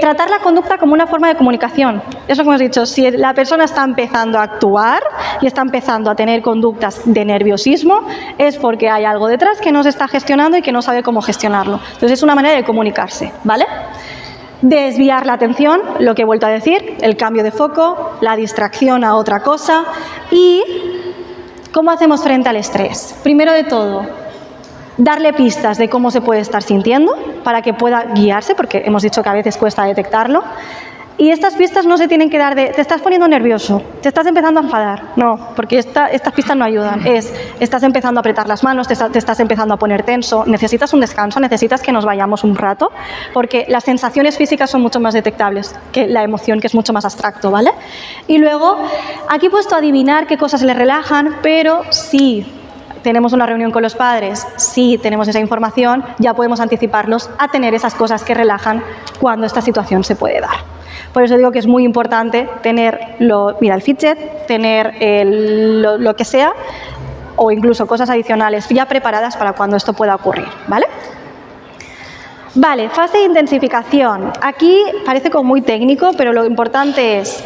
Tratar la conducta como una forma de comunicación. Eso que hemos dicho, si la persona está empezando a actuar y está empezando a tener conductas de nerviosismo, es porque hay algo detrás que no se está gestionando y que no sabe cómo gestionarlo. Entonces es una manera de comunicarse, ¿vale? Desviar la atención, lo que he vuelto a decir, el cambio de foco, la distracción a otra cosa. ¿Y cómo hacemos frente al estrés? Primero de todo, darle pistas de cómo se puede estar sintiendo para que pueda guiarse, porque hemos dicho que a veces cuesta detectarlo. Y estas pistas no se tienen que dar de, te estás poniendo nervioso, te estás empezando a enfadar. No, porque estas pistas no ayudan. Estás empezando a apretar las manos, te estás empezando a poner tenso, necesitas un descanso, necesitas que nos vayamos un rato, porque las sensaciones físicas son mucho más detectables que la emoción, que es mucho más abstracto, ¿vale? Y luego, aquí he puesto a adivinar qué cosas le relajan, pero sí. Tenemos una reunión con los padres, si tenemos esa información, ya podemos anticiparlos a tener esas cosas que relajan cuando esta situación se puede dar. Por eso digo que es muy importante tener, el fidget, tener lo que sea, o incluso cosas adicionales ya preparadas para cuando esto pueda ocurrir, ¿vale? Vale, fase de intensificación. Aquí parece como muy técnico, pero lo importante es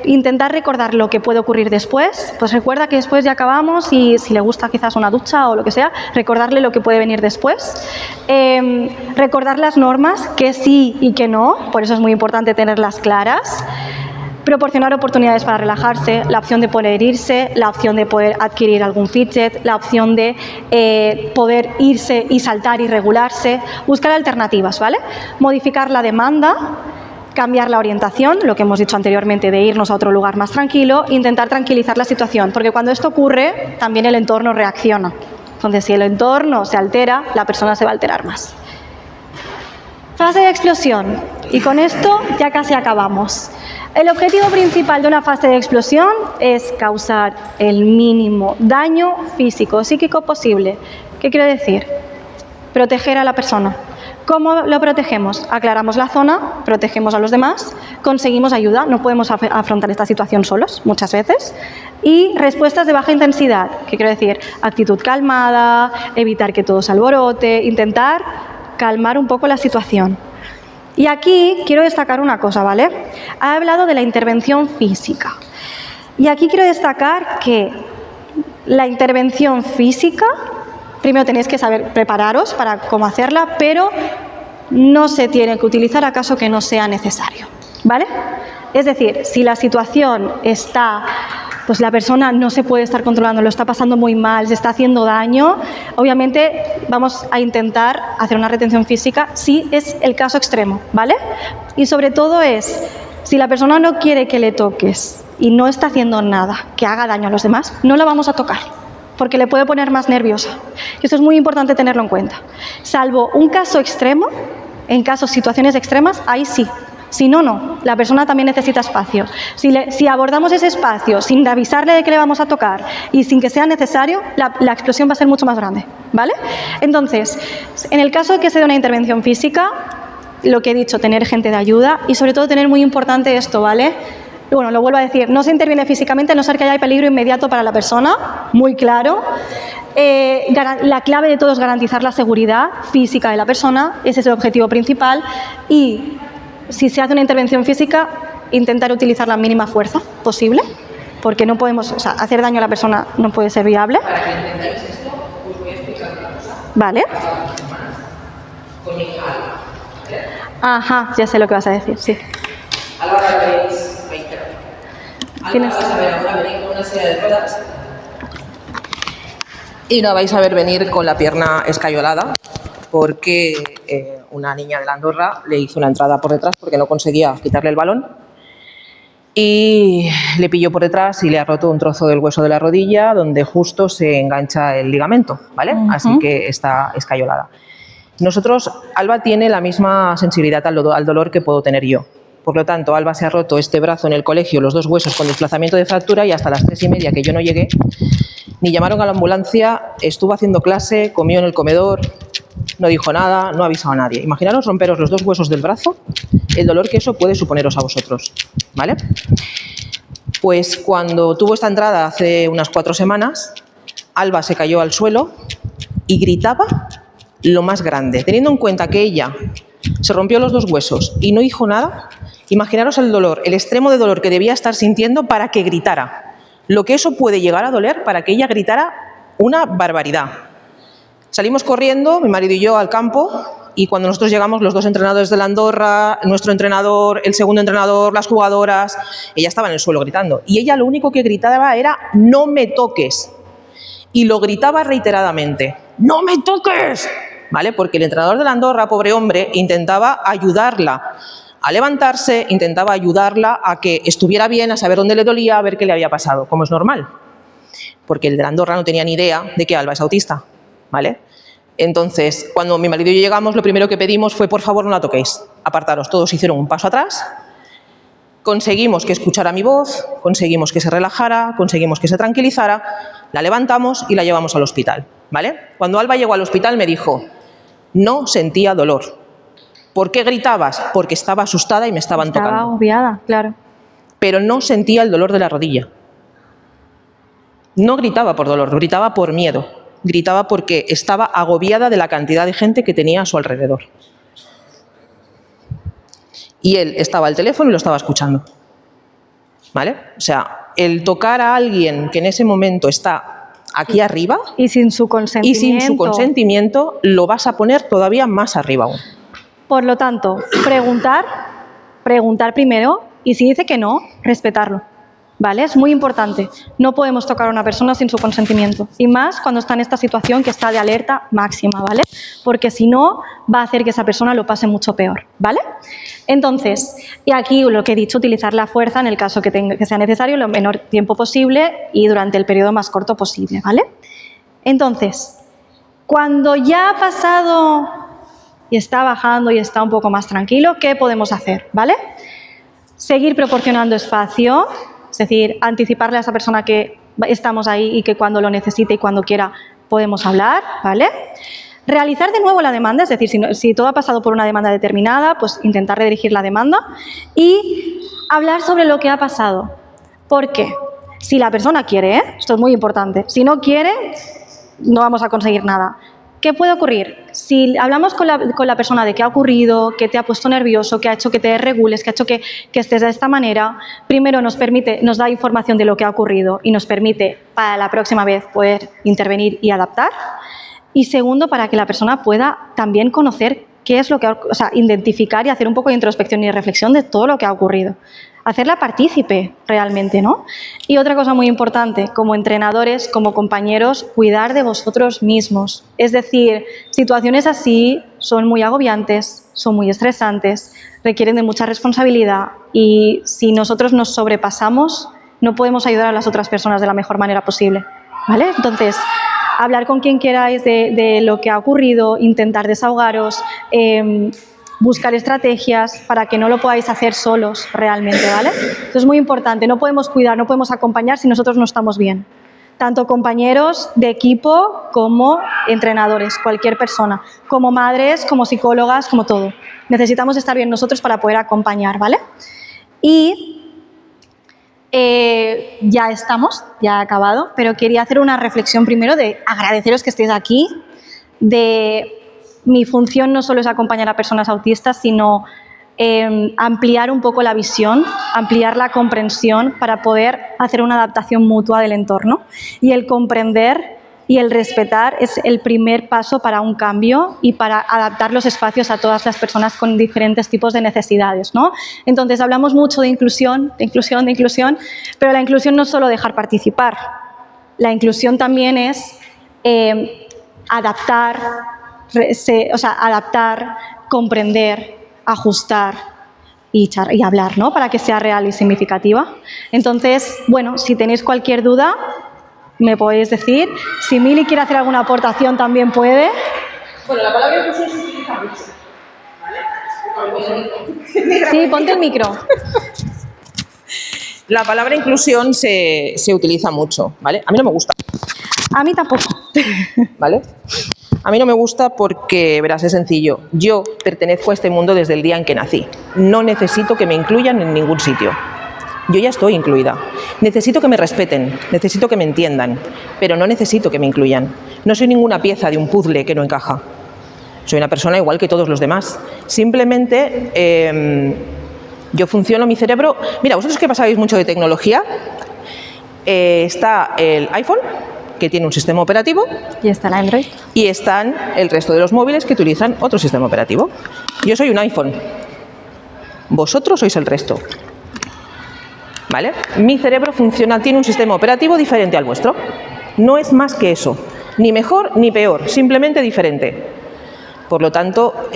intentar recordar lo que puede ocurrir después. Pues recuerda que después ya acabamos y si le gusta quizás una ducha o lo que sea, recordarle lo que puede venir después. Recordar las normas, que sí y que no, por eso es muy importante tenerlas claras. Proporcionar oportunidades para relajarse, la opción de poder irse, la opción de poder adquirir algún fidget, la opción de poder irse y saltar y regularse, buscar alternativas, ¿vale? Modificar la demanda, cambiar la orientación, lo que hemos dicho anteriormente de irnos a otro lugar más tranquilo, intentar tranquilizar la situación, porque cuando esto ocurre, también el entorno reacciona. Entonces, si el entorno se altera, la persona se va a alterar más. Fase de explosión. Y con esto ya casi acabamos. El objetivo principal de una fase de explosión es causar el mínimo daño físico o psíquico posible. ¿Qué quiere decir? Proteger a la persona. ¿Cómo lo protegemos? Aclaramos la zona, protegemos a los demás, conseguimos ayuda, no podemos afrontar esta situación solos muchas veces. Y respuestas de baja intensidad, ¿qué quiero decir? Actitud calmada, evitar que todo se alborote, intentar calmar un poco la situación. Y aquí quiero destacar una cosa, ¿vale? Ha hablado de la intervención física. Y aquí quiero destacar que la intervención física, primero tenéis que saber prepararos para cómo hacerla, pero no se tiene que utilizar acaso que no sea necesario, ¿vale? Es decir, si la situación está, pues la persona no se puede estar controlando, lo está pasando muy mal, se está haciendo daño, obviamente vamos a intentar hacer una retención física si es el caso extremo, ¿vale? Y sobre todo si la persona no quiere que le toques y no está haciendo nada que haga daño a los demás, no la vamos a tocar, porque le puede poner más nerviosa. Y eso es muy importante tenerlo en cuenta. Salvo un caso extremo, en situaciones extremas, ahí sí. Si no, no. La persona también necesita espacio. Si abordamos ese espacio sin avisarle de que le vamos a tocar y sin que sea necesario, la explosión va a ser mucho más grande, ¿vale? Entonces, en el caso de que sea una intervención física, lo que he dicho, tener gente de ayuda y sobre todo tener muy importante esto, ¿vale? Bueno, lo vuelvo a decir, no se interviene físicamente a no ser que haya peligro inmediato para la persona, muy claro. La clave de todo es garantizar la seguridad física de la persona, ese es el objetivo principal. Y si se hace una intervención física, intentar utilizar la mínima fuerza posible, porque no podemos, hacer daño a la persona no puede ser viable. Para que entendáis esto, os voy a explicar una cosa. Vale. Con mi hija Alba. ¿Vale? Ajá, ya sé lo que vas a decir, sí. Alba la veréis 20. Alba vas a ver ahora venir con una silla de ruedas. Y la vais a ver venir con la pierna escayolada, porque una niña de la Andorra le hizo una entrada por detrás porque no conseguía quitarle el balón y le pilló por detrás y le ha roto un trozo del hueso de la rodilla donde justo se engancha el ligamento, ¿vale? Así que está escayolada. Nosotros, Alba tiene la misma sensibilidad al dolor que puedo tener yo. Por lo tanto, Alba se ha roto este brazo en el colegio, los dos huesos con desplazamiento de fractura y hasta las 3:30 que yo no llegué, ni llamaron a la ambulancia, estuvo haciendo clase, comió en el comedor, no dijo nada, no ha avisado a nadie. Imaginaros romperos los dos huesos del brazo, el dolor que eso puede suponeros a vosotros, ¿vale? Pues cuando tuvo esta entrada hace unas 4 semanas, Alba se cayó al suelo y gritaba lo más grande. Teniendo en cuenta que ella se rompió los dos huesos y no dijo nada, imaginaros el dolor, el extremo de dolor que debía estar sintiendo para que gritara. Lo que eso puede llegar a doler para que ella gritara una barbaridad. Salimos corriendo, mi marido y yo, al campo, y cuando nosotros llegamos, los dos entrenadores de la Andorra, nuestro entrenador, el segundo entrenador, las jugadoras, ella estaba en el suelo gritando. Y ella lo único que gritaba era «no me toques». Y lo gritaba reiteradamente «no me toques», ¿vale? Porque el entrenador de la Andorra, pobre hombre, intentaba ayudarla a levantarse, intentaba ayudarla a que estuviera bien, a saber dónde le dolía, a ver qué le había pasado, como es normal. Porque el de Andorra no tenía ni idea de que Alba es autista, ¿vale? Entonces, cuando mi marido y yo llegamos, lo primero que pedimos fue, por favor, no la toquéis, apartaros. Todos hicieron un paso atrás, conseguimos que escuchara mi voz, conseguimos que se relajara, conseguimos que se tranquilizara, la levantamos y la llevamos al hospital, ¿vale? Cuando Alba llegó al hospital me dijo, no sentía dolor. ¿Por qué gritabas? Porque estaba asustada y me estaban tocando. Estaba agobiada, claro. Pero no sentía el dolor de la rodilla. No gritaba por dolor, gritaba por miedo. Gritaba porque estaba agobiada de la cantidad de gente que tenía a su alrededor. Y él estaba al teléfono y lo estaba escuchando. ¿Vale? O sea, el tocar a alguien que en ese momento está aquí arriba Y sin su consentimiento. lo vas a poner todavía más arriba aún. Por lo tanto, preguntar primero y si dice que no, respetarlo. ¿Vale? Es muy importante. No podemos tocar a una persona sin su consentimiento. Y más cuando está en esta situación que está de alerta máxima, ¿vale? Porque si no, va a hacer que esa persona lo pase mucho peor, ¿vale? Entonces, y aquí lo que he dicho, utilizar la fuerza en el caso que sea necesario lo menor tiempo posible y durante el periodo más corto posible, ¿vale? Entonces, cuando ya ha pasado y está bajando y está un poco más tranquilo, ¿qué podemos hacer? ¿Vale? Seguir proporcionando espacio, es decir, anticiparle a esa persona que estamos ahí y que cuando lo necesite y cuando quiera podemos hablar, ¿vale? Realizar de nuevo la demanda, es decir, si todo ha pasado por una demanda determinada, pues intentar redirigir la demanda y hablar sobre lo que ha pasado. ¿Por qué? Si la persona quiere, esto es muy importante, si no quiere, no vamos a conseguir nada. ¿Qué puede ocurrir? Si hablamos con la persona de qué ha ocurrido, qué te ha puesto nervioso, qué ha hecho que te regules, qué ha hecho que estés de esta manera, primero nos da información de lo que ha ocurrido y nos permite para la próxima vez poder intervenir y adaptar. Y segundo, para que la persona pueda también conocer qué es lo que identificar y hacer un poco de introspección y reflexión de todo lo que ha ocurrido. Hacerla partícipe realmente, ¿no? Y otra cosa muy importante, como entrenadores, como compañeros, cuidar de vosotros mismos. Es decir, situaciones así son muy agobiantes, son muy estresantes, requieren de mucha responsabilidad y si nosotros nos sobrepasamos, no podemos ayudar a las otras personas de la mejor manera posible, ¿vale? Entonces, hablar con quien queráis de lo que ha ocurrido, intentar desahogaros, buscar estrategias para que no lo podáis hacer solos realmente, ¿vale? Esto es muy importante, no podemos cuidar, no podemos acompañar si nosotros no estamos bien. Tanto compañeros de equipo como entrenadores, cualquier persona, como madres, como psicólogas, como todo. Necesitamos estar bien nosotros para poder acompañar, ¿vale? Y ya estamos, ya he acabado, pero quería hacer una reflexión primero de agradeceros que estéis aquí, de mi función no solo es acompañar a personas autistas, sino ampliar un poco la visión, ampliar la comprensión para poder hacer una adaptación mutua del entorno. Y el comprender y el respetar es el primer paso para un cambio y para adaptar los espacios a todas las personas con diferentes tipos de necesidades, ¿no? Entonces, hablamos mucho de inclusión, pero la inclusión no es solo dejar participar. La inclusión también es adaptar, comprender, ajustar y hablar, ¿no? Para que sea real y significativa. Entonces, bueno, si tenéis cualquier duda, me podéis decir. Si Mili quiere hacer alguna aportación, también puede. Bueno, la palabra inclusión se utiliza mucho, ¿vale? Sí, ponte el micro. La palabra inclusión se utiliza mucho, ¿vale? A mí no me gusta, A mí tampoco. ¿vale? A mí no me gusta porque, verás, es sencillo. Yo pertenezco a este mundo desde el día en que nací. No necesito que me incluyan en ningún sitio. Yo ya estoy incluida. Necesito que me respeten, necesito que me entiendan, pero no necesito que me incluyan. No soy ninguna pieza de un puzzle que no encaja. Soy una persona igual que todos los demás. Simplemente yo funciono, mi cerebro... Mira, vosotros que sabéis mucho de tecnología, está el iPhone, que tiene un sistema operativo. Y está el Android. Y están el resto de los móviles que utilizan otro sistema operativo. Yo soy un iPhone. Vosotros sois el resto. ¿Vale? Mi cerebro funciona, tiene un sistema operativo diferente al vuestro. No es más que eso. Ni mejor ni peor, simplemente diferente. Por lo tanto,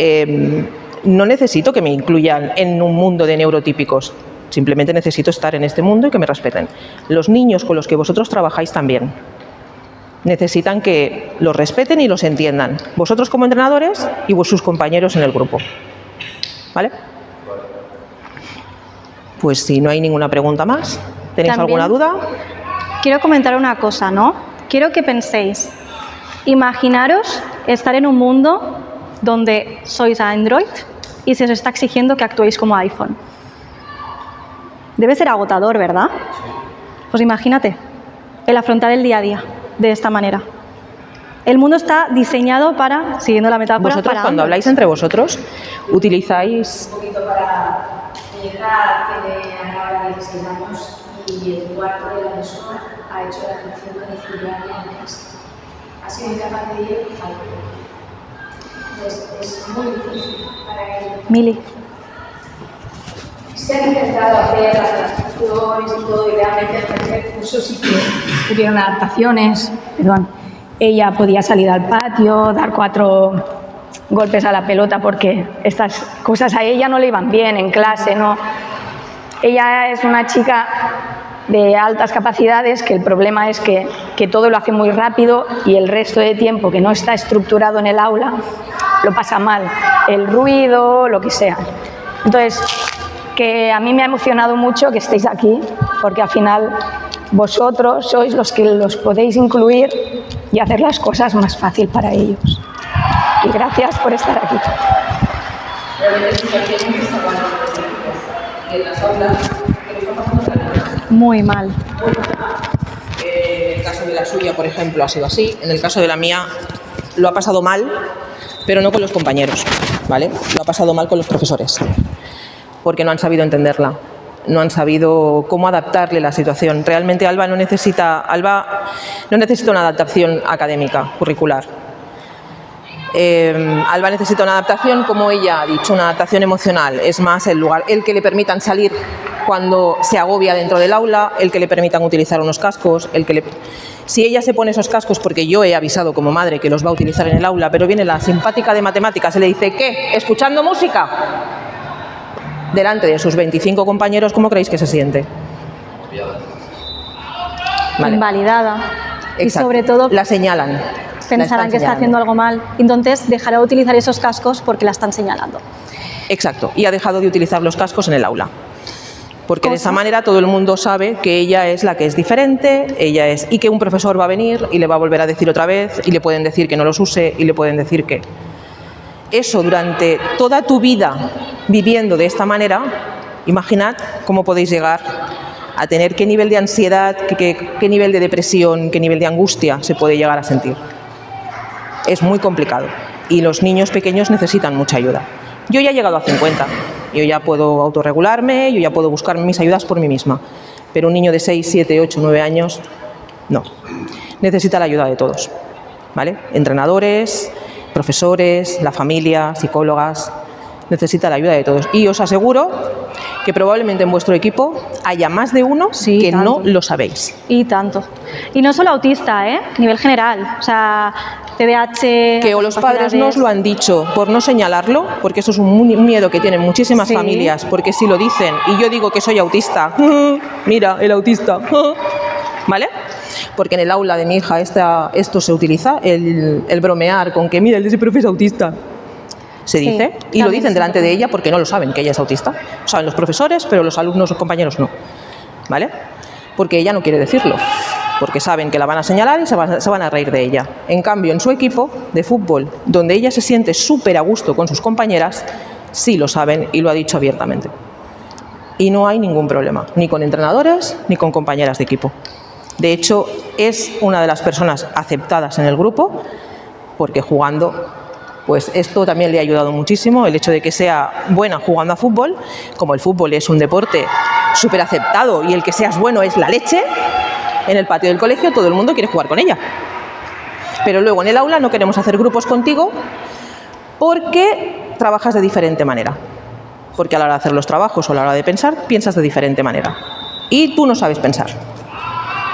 no necesito que me incluyan en un mundo de neurotípicos. Simplemente necesito estar en este mundo y que me respeten. Los niños con los que vosotros trabajáis también necesitan que los respeten y los entiendan. Vosotros como entrenadores y sus compañeros en el grupo. ¿Vale? Pues si no hay ninguna pregunta más, ¿tenéis También alguna duda? Quiero comentar una cosa, ¿no? Quiero que penséis, imaginaros estar en un mundo donde sois Android y se os está exigiendo que actuéis como iPhone. Debe ser agotador, ¿verdad? Pues imagínate, el afrontar el día a día de esta manera. El mundo está diseñado para, siguiendo la metáfora, Vosotros para cuando Android. habláis entre vosotros, utilizáis... Un poquito para mi hija tiene ahora 16 años y el cuarto de la persona ha hecho la ejecución domiciliaria en casa. Ha sido incapaz de ir al colegio. Entonces es muy difícil para ella. Mili. Se han intentado hacer las adaptaciones y todo, y realmente en el primer curso sí que hubieron adaptaciones. Perdón. Ella podía salir al patio, dar 4 golpes a la pelota porque estas cosas a ella no le iban bien en clase, ¿no? Ella es una chica de altas capacidades, que el problema es que todo lo hace muy rápido y el resto de tiempo que no está estructurado en el aula lo pasa mal, el ruido, lo que sea. Entonces, que a mí me ha emocionado mucho que estéis aquí, porque al final vosotros sois los que los podéis incluir y hacer las cosas más fácil para ellos. Y gracias por estar aquí. Muy mal. En el caso de la suya, por ejemplo, ha sido así. En el caso de la mía, lo ha pasado mal, pero no con los compañeros, ¿vale? Lo ha pasado mal con los profesores, porque no han sabido entenderla, no han sabido cómo adaptarle la situación. Realmente Alba no necesita una adaptación académica, curricular. Alba necesita una adaptación, como ella ha dicho, una adaptación emocional. Es más el que le permitan salir cuando se agobia dentro del aula, el que le permitan utilizar unos cascos, si ella se pone esos cascos, porque yo he avisado como madre que los va a utilizar en el aula, pero viene la simpática de matemáticas y le dice, ¿qué? ¿Escuchando música? Delante de sus 25 compañeros, ¿cómo creéis que se siente? Vale. Invalidada. Exacto. Y sobre todo la señalan. pensarán que está haciendo algo mal. Entonces dejará de utilizar esos cascos porque la están señalando. Exacto. Y ha dejado de utilizar los cascos en el aula. Porque de esa manera todo el mundo sabe que ella es la que es diferente, y que un profesor va a venir y le va a volver a decir otra vez, y le pueden decir que no los use, y le pueden decir que... Eso durante toda tu vida viviendo de esta manera, imaginad cómo podéis llegar a tener qué nivel de ansiedad, qué nivel de depresión, qué nivel de angustia se puede llegar a sentir. Es muy complicado y los niños pequeños necesitan mucha ayuda. Yo ya he llegado a 50, yo ya puedo autorregularme, yo ya puedo buscar mis ayudas por mí misma, pero un niño de 6, 7, 8, 9 años, no. Necesita la ayuda de todos, ¿vale? Entrenadores, profesores, la familia, psicólogas, necesita la ayuda de todos. Y os aseguro que probablemente en vuestro equipo haya más de uno que tanto. no lo sabéis. Y tanto. Y no solo autista, a nivel general. O sea, TDAH... Que o los padres no os lo han dicho por no señalarlo, porque eso es un miedo que tienen muchísimas familias, porque si lo dicen y yo digo que soy autista, mira, el autista, ¿vale? Porque en el aula de mi hija esto se utiliza, el bromear con que, mira, ese profe es autista. Se dice, y lo dicen delante de ella porque no lo saben que ella es autista. Lo saben los profesores, pero los alumnos o compañeros no, ¿vale? Porque ella no quiere decirlo, porque saben que la van a señalar y se van a reír de ella. En cambio, en su equipo de fútbol, donde ella se siente súper a gusto con sus compañeras, sí lo saben y lo ha dicho abiertamente. Y no hay ningún problema, ni con entrenadores ni con compañeras de equipo. De hecho, es una de las personas aceptadas en el grupo, porque jugando, pues esto también le ha ayudado muchísimo, el hecho de que sea buena jugando a fútbol. Como el fútbol es un deporte súper aceptado y el que seas bueno es la leche, en el patio del colegio todo el mundo quiere jugar con ella. Pero luego en el aula no queremos hacer grupos contigo porque trabajas de diferente manera. Porque a la hora de hacer los trabajos o a la hora de pensar, piensas de diferente manera. Y tú no sabes pensar.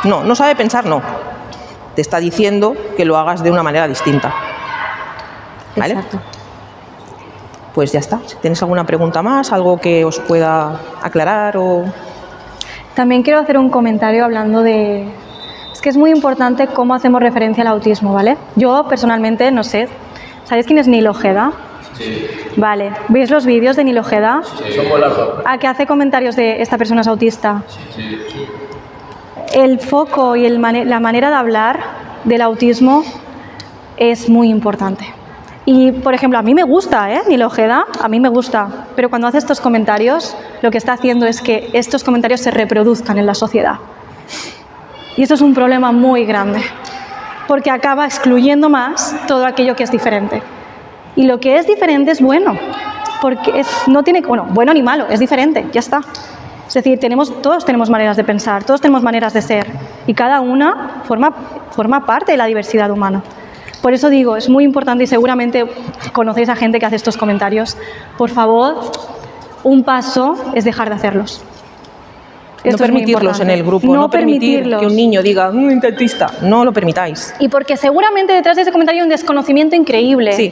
No sabe pensar, no. Te está diciendo que lo hagas de una manera distinta. ¿Vale? Exacto. pues ya está. ¿Tenéis alguna pregunta más? ¿Algo que os pueda aclarar? O... También quiero hacer un comentario hablando de... Es que es muy importante cómo hacemos referencia al autismo, ¿vale? Yo personalmente no sé. ¿Sabéis quién es Nil Ojeda? Sí. Vale. ¿Veis los vídeos de Nil Ojeda? Somos las dos. ¿A qué hace comentarios de esta persona es autista? Sí. El foco y la manera de hablar del autismo es muy importante. Y, por ejemplo, a mí me gusta, Nil Ojeda, a mí me gusta, pero cuando hace estos comentarios, lo que está haciendo es que estos comentarios se reproduzcan en la sociedad. Y eso es un problema muy grande, porque acaba excluyendo más todo aquello que es diferente. Y lo que es diferente es bueno, porque no tiene, bueno ni malo, es diferente, ya está. Es decir, todos tenemos maneras de pensar, todos tenemos maneras de ser, y cada una forma parte de la diversidad humana. Por eso digo, es muy importante, y seguramente conocéis a gente que hace estos comentarios. Por favor, un paso es dejar de hacerlos. No permitirlos en el grupo, no permitir que un niño diga autista, no lo permitáis. Y porque seguramente detrás de ese comentario hay un desconocimiento increíble. Sí,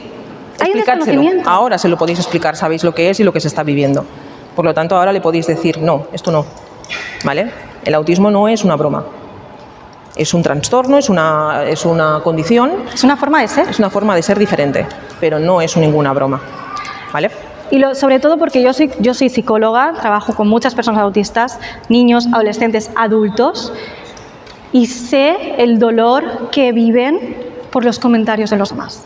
hay un explicárselo. desconocimiento. Ahora se lo podéis explicar, sabéis lo que es y lo que se está viviendo. Por lo tanto, ahora le podéis decir, no, esto no, ¿vale? El autismo no es una broma. Es un trastorno, es una condición. Es una forma de ser. Es una forma de ser diferente, pero no es ninguna broma, ¿vale? Y sobre todo porque yo soy psicóloga, trabajo con muchas personas autistas, niños, adolescentes, adultos, y sé el dolor que viven por los comentarios de los demás.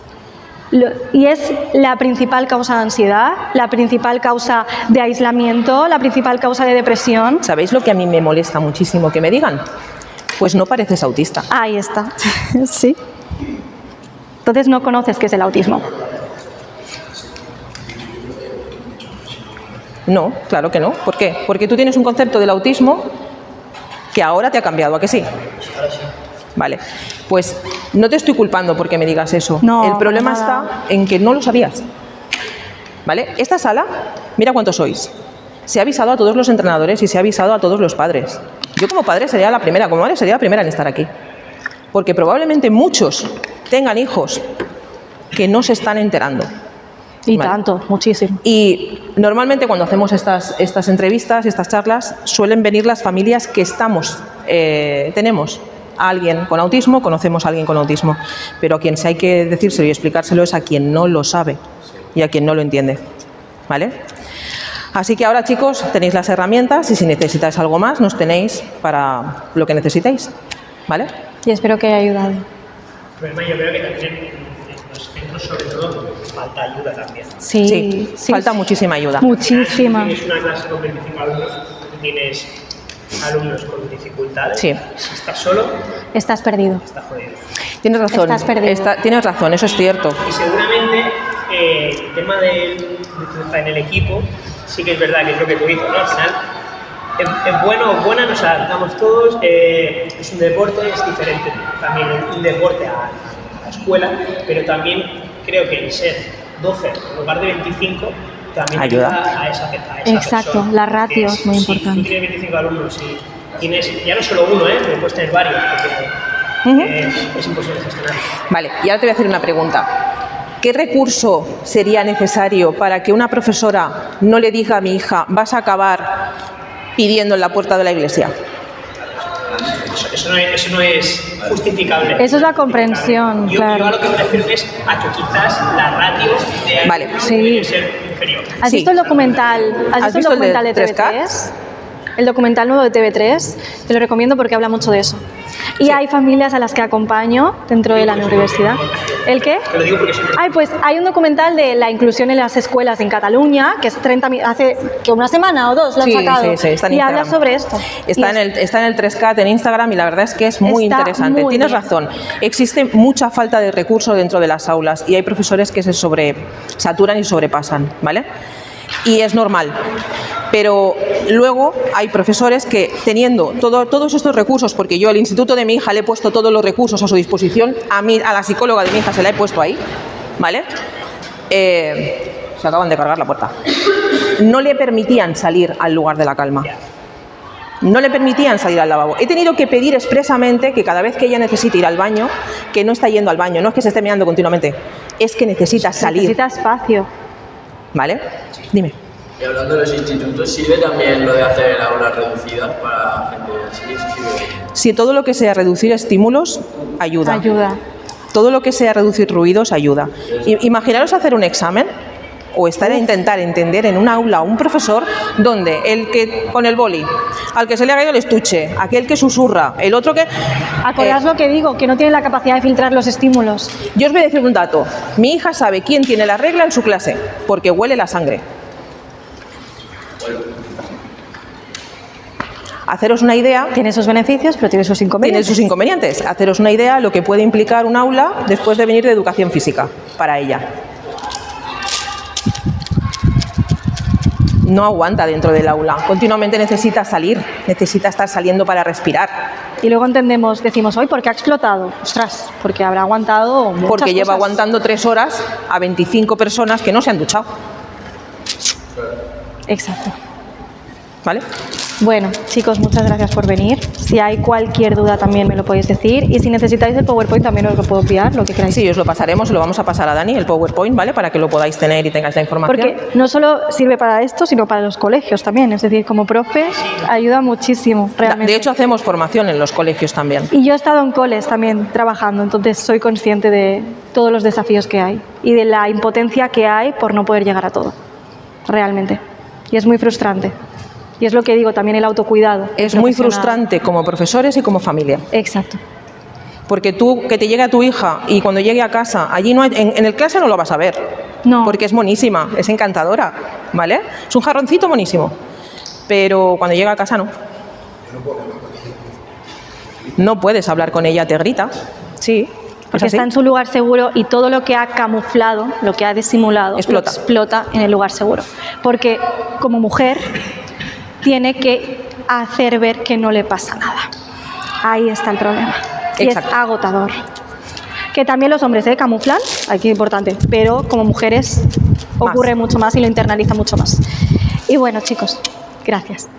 Y es la principal causa de ansiedad, la principal causa de aislamiento, la principal causa de depresión. ¿Sabéis lo que a mí me molesta muchísimo que me digan? Pues no pareces autista. Ahí está, sí. Entonces no conoces qué es el autismo. No, claro que no. ¿Por qué? Porque tú tienes un concepto del autismo que ahora te ha cambiado, ¿a que sí? Vale, pues no te estoy culpando porque me digas eso. No, el problema nada. está en que no lo sabías. ¿Vale? Esta sala, mira cuántos sois. Se ha avisado a todos los entrenadores y se ha avisado a todos los padres. Yo como padre sería la primera, como madre sería la primera en estar aquí. Porque probablemente muchos tengan hijos que no se están enterando. Y Vale. tanto, muchísimo. Y normalmente cuando hacemos estas entrevistas, estas charlas, suelen venir las familias que tenemos a alguien con autismo, conocemos a alguien con autismo, pero a quien sí hay que decírselo y explicárselo es a quien no lo sabe y a quien no lo entiende, ¿vale? Así que ahora, chicos, tenéis las herramientas y si necesitáis algo más, nos tenéis para lo que necesitéis, ¿vale? Y espero que haya ayudado. El problema yo creo que también en los centros, sobre todo, falta ayuda también. Sí, falta muchísima ayuda. Muchísima. Si tienes una clase con 25 alumnos, tú tienes alumnos con dificultades, Sí. si estás solo, Estás perdido. estás jodido. Tienes razón, Estás perdido. tienes razón, eso es cierto. Y seguramente el tema de tu estar en el equipo, sí que es verdad que es lo que tú dices, ¿no? Al final, es bueno o buena, nos adaptamos todos, es un deporte, es diferente también un deporte a la escuela, pero también creo que el ser 12 en lugar de 25 también Ayuda. ayuda a esa Exacto, persona. la ratio es muy Si importante. tú tienes 25 alumnos y tienes, ya no solo uno, pero puedes tener varios, porque es imposible gestionar. Vale, y ahora te voy a hacer una pregunta. ¿Qué recurso sería necesario para que una profesora no le diga a mi hija vas a acabar pidiendo en la puerta de la iglesia? Eso no es justificable. Eso es la comprensión, Yo claro. a lo que me refiero es a que quizás la ratio de Vale. Sí. puede ser inferior. ¿Has Sí. visto el documental? ¿Has visto el documental de TV3? El documental nuevo de TV3, te lo recomiendo porque habla mucho de eso. Y hay familias a las que acompaño dentro de la universidad. ¿El qué? Te lo digo porque siempre... Ay, pues hay un documental de la inclusión en las escuelas en Cataluña, que es hace que una semana o dos lo han Sí, sacado. sí, está en y Instagram. habla sobre esto. Está en el 3CAT en Instagram y la verdad es que es muy Está interesante. muy Tienes bien. razón. Existe mucha falta de recursos dentro de las aulas y hay profesores que se saturan y sobrepasan, ¿vale? Y es normal. Pero luego hay profesores que teniendo todos estos recursos, porque yo al instituto de mi hija le he puesto todos los recursos a su disposición, a la psicóloga de mi hija se la he puesto ahí, ¿vale? Se acaban de cargar la puerta. No le permitían salir al lugar de la calma. No le permitían salir al lavabo. He tenido que pedir expresamente que cada vez que ella necesite ir al baño, que no está yendo al baño, no es que se esté meando continuamente, es que necesita salir. Necesita espacio. ¿vale? Dime. Y hablando de los institutos, ¿sirve también lo de hacer aulas reducidas para gente así? ¿Eso sirve? Si todo lo que sea reducir estímulos, ayuda. Ayuda. Todo lo que sea reducir ruidos, ayuda. Imaginaros hacer un examen o estar a intentar entender en un aula a un profesor donde el que con el boli, al que se le ha caído el estuche, aquel que susurra, el otro que... Acordás lo que digo, que no tiene la capacidad de filtrar los estímulos. Yo os voy a decir un dato. Mi hija sabe quién tiene la regla en su clase, porque huele la sangre. Haceros una idea... Tiene sus beneficios, pero tiene sus inconvenientes. Tiene sus inconvenientes. Haceros una idea lo que puede implicar un aula después de venir de educación física para ella. No aguanta dentro del aula. Continuamente necesita salir, necesita estar saliendo para respirar. Y luego entendemos, decimos, hoy, ¿por qué ha explotado? Ostras, porque habrá aguantado muchas Porque lleva cosas. aguantando 3 horas a 25 personas que no se han duchado. Exacto. ¿Vale? Bueno, chicos, muchas gracias por venir. Si hay cualquier duda también me lo podéis decir. Y si necesitáis el PowerPoint también os lo puedo enviar, lo que queráis. Sí, os lo pasaremos, lo vamos a pasar a Dani, el PowerPoint, ¿vale? Para que lo podáis tener y tengáis la información. Porque no solo sirve para esto, sino para los colegios también. Es decir, como profe, ayuda muchísimo, realmente. De hecho, hacemos formación en los colegios también. Y yo he estado en coles también trabajando, entonces soy consciente de todos los desafíos que hay y de la impotencia que hay por no poder llegar a todo, realmente. Y es muy frustrante. Y es lo que digo, también el autocuidado. Es muy profesional. frustrante como profesores y como familia. Exacto. Porque tú, que te llegue a tu hija y cuando llegue a casa, allí no hay, en el clase no lo vas a ver. No. Porque es monísima, es encantadora, ¿vale? Es un jarroncito monísimo. Pero cuando llega a casa no. No puedes hablar con ella, te grita. Sí. Porque está en su lugar seguro y todo lo que ha camuflado, lo que ha disimulado, Explota. lo explota en el lugar seguro. Porque como mujer tiene que hacer ver que no le pasa nada. Ahí está el problema. Y Exacto. es agotador. Que también los hombres camuflan, aquí es importante, pero como mujeres ocurre mucho más y lo internaliza mucho más. Y bueno, chicos, gracias.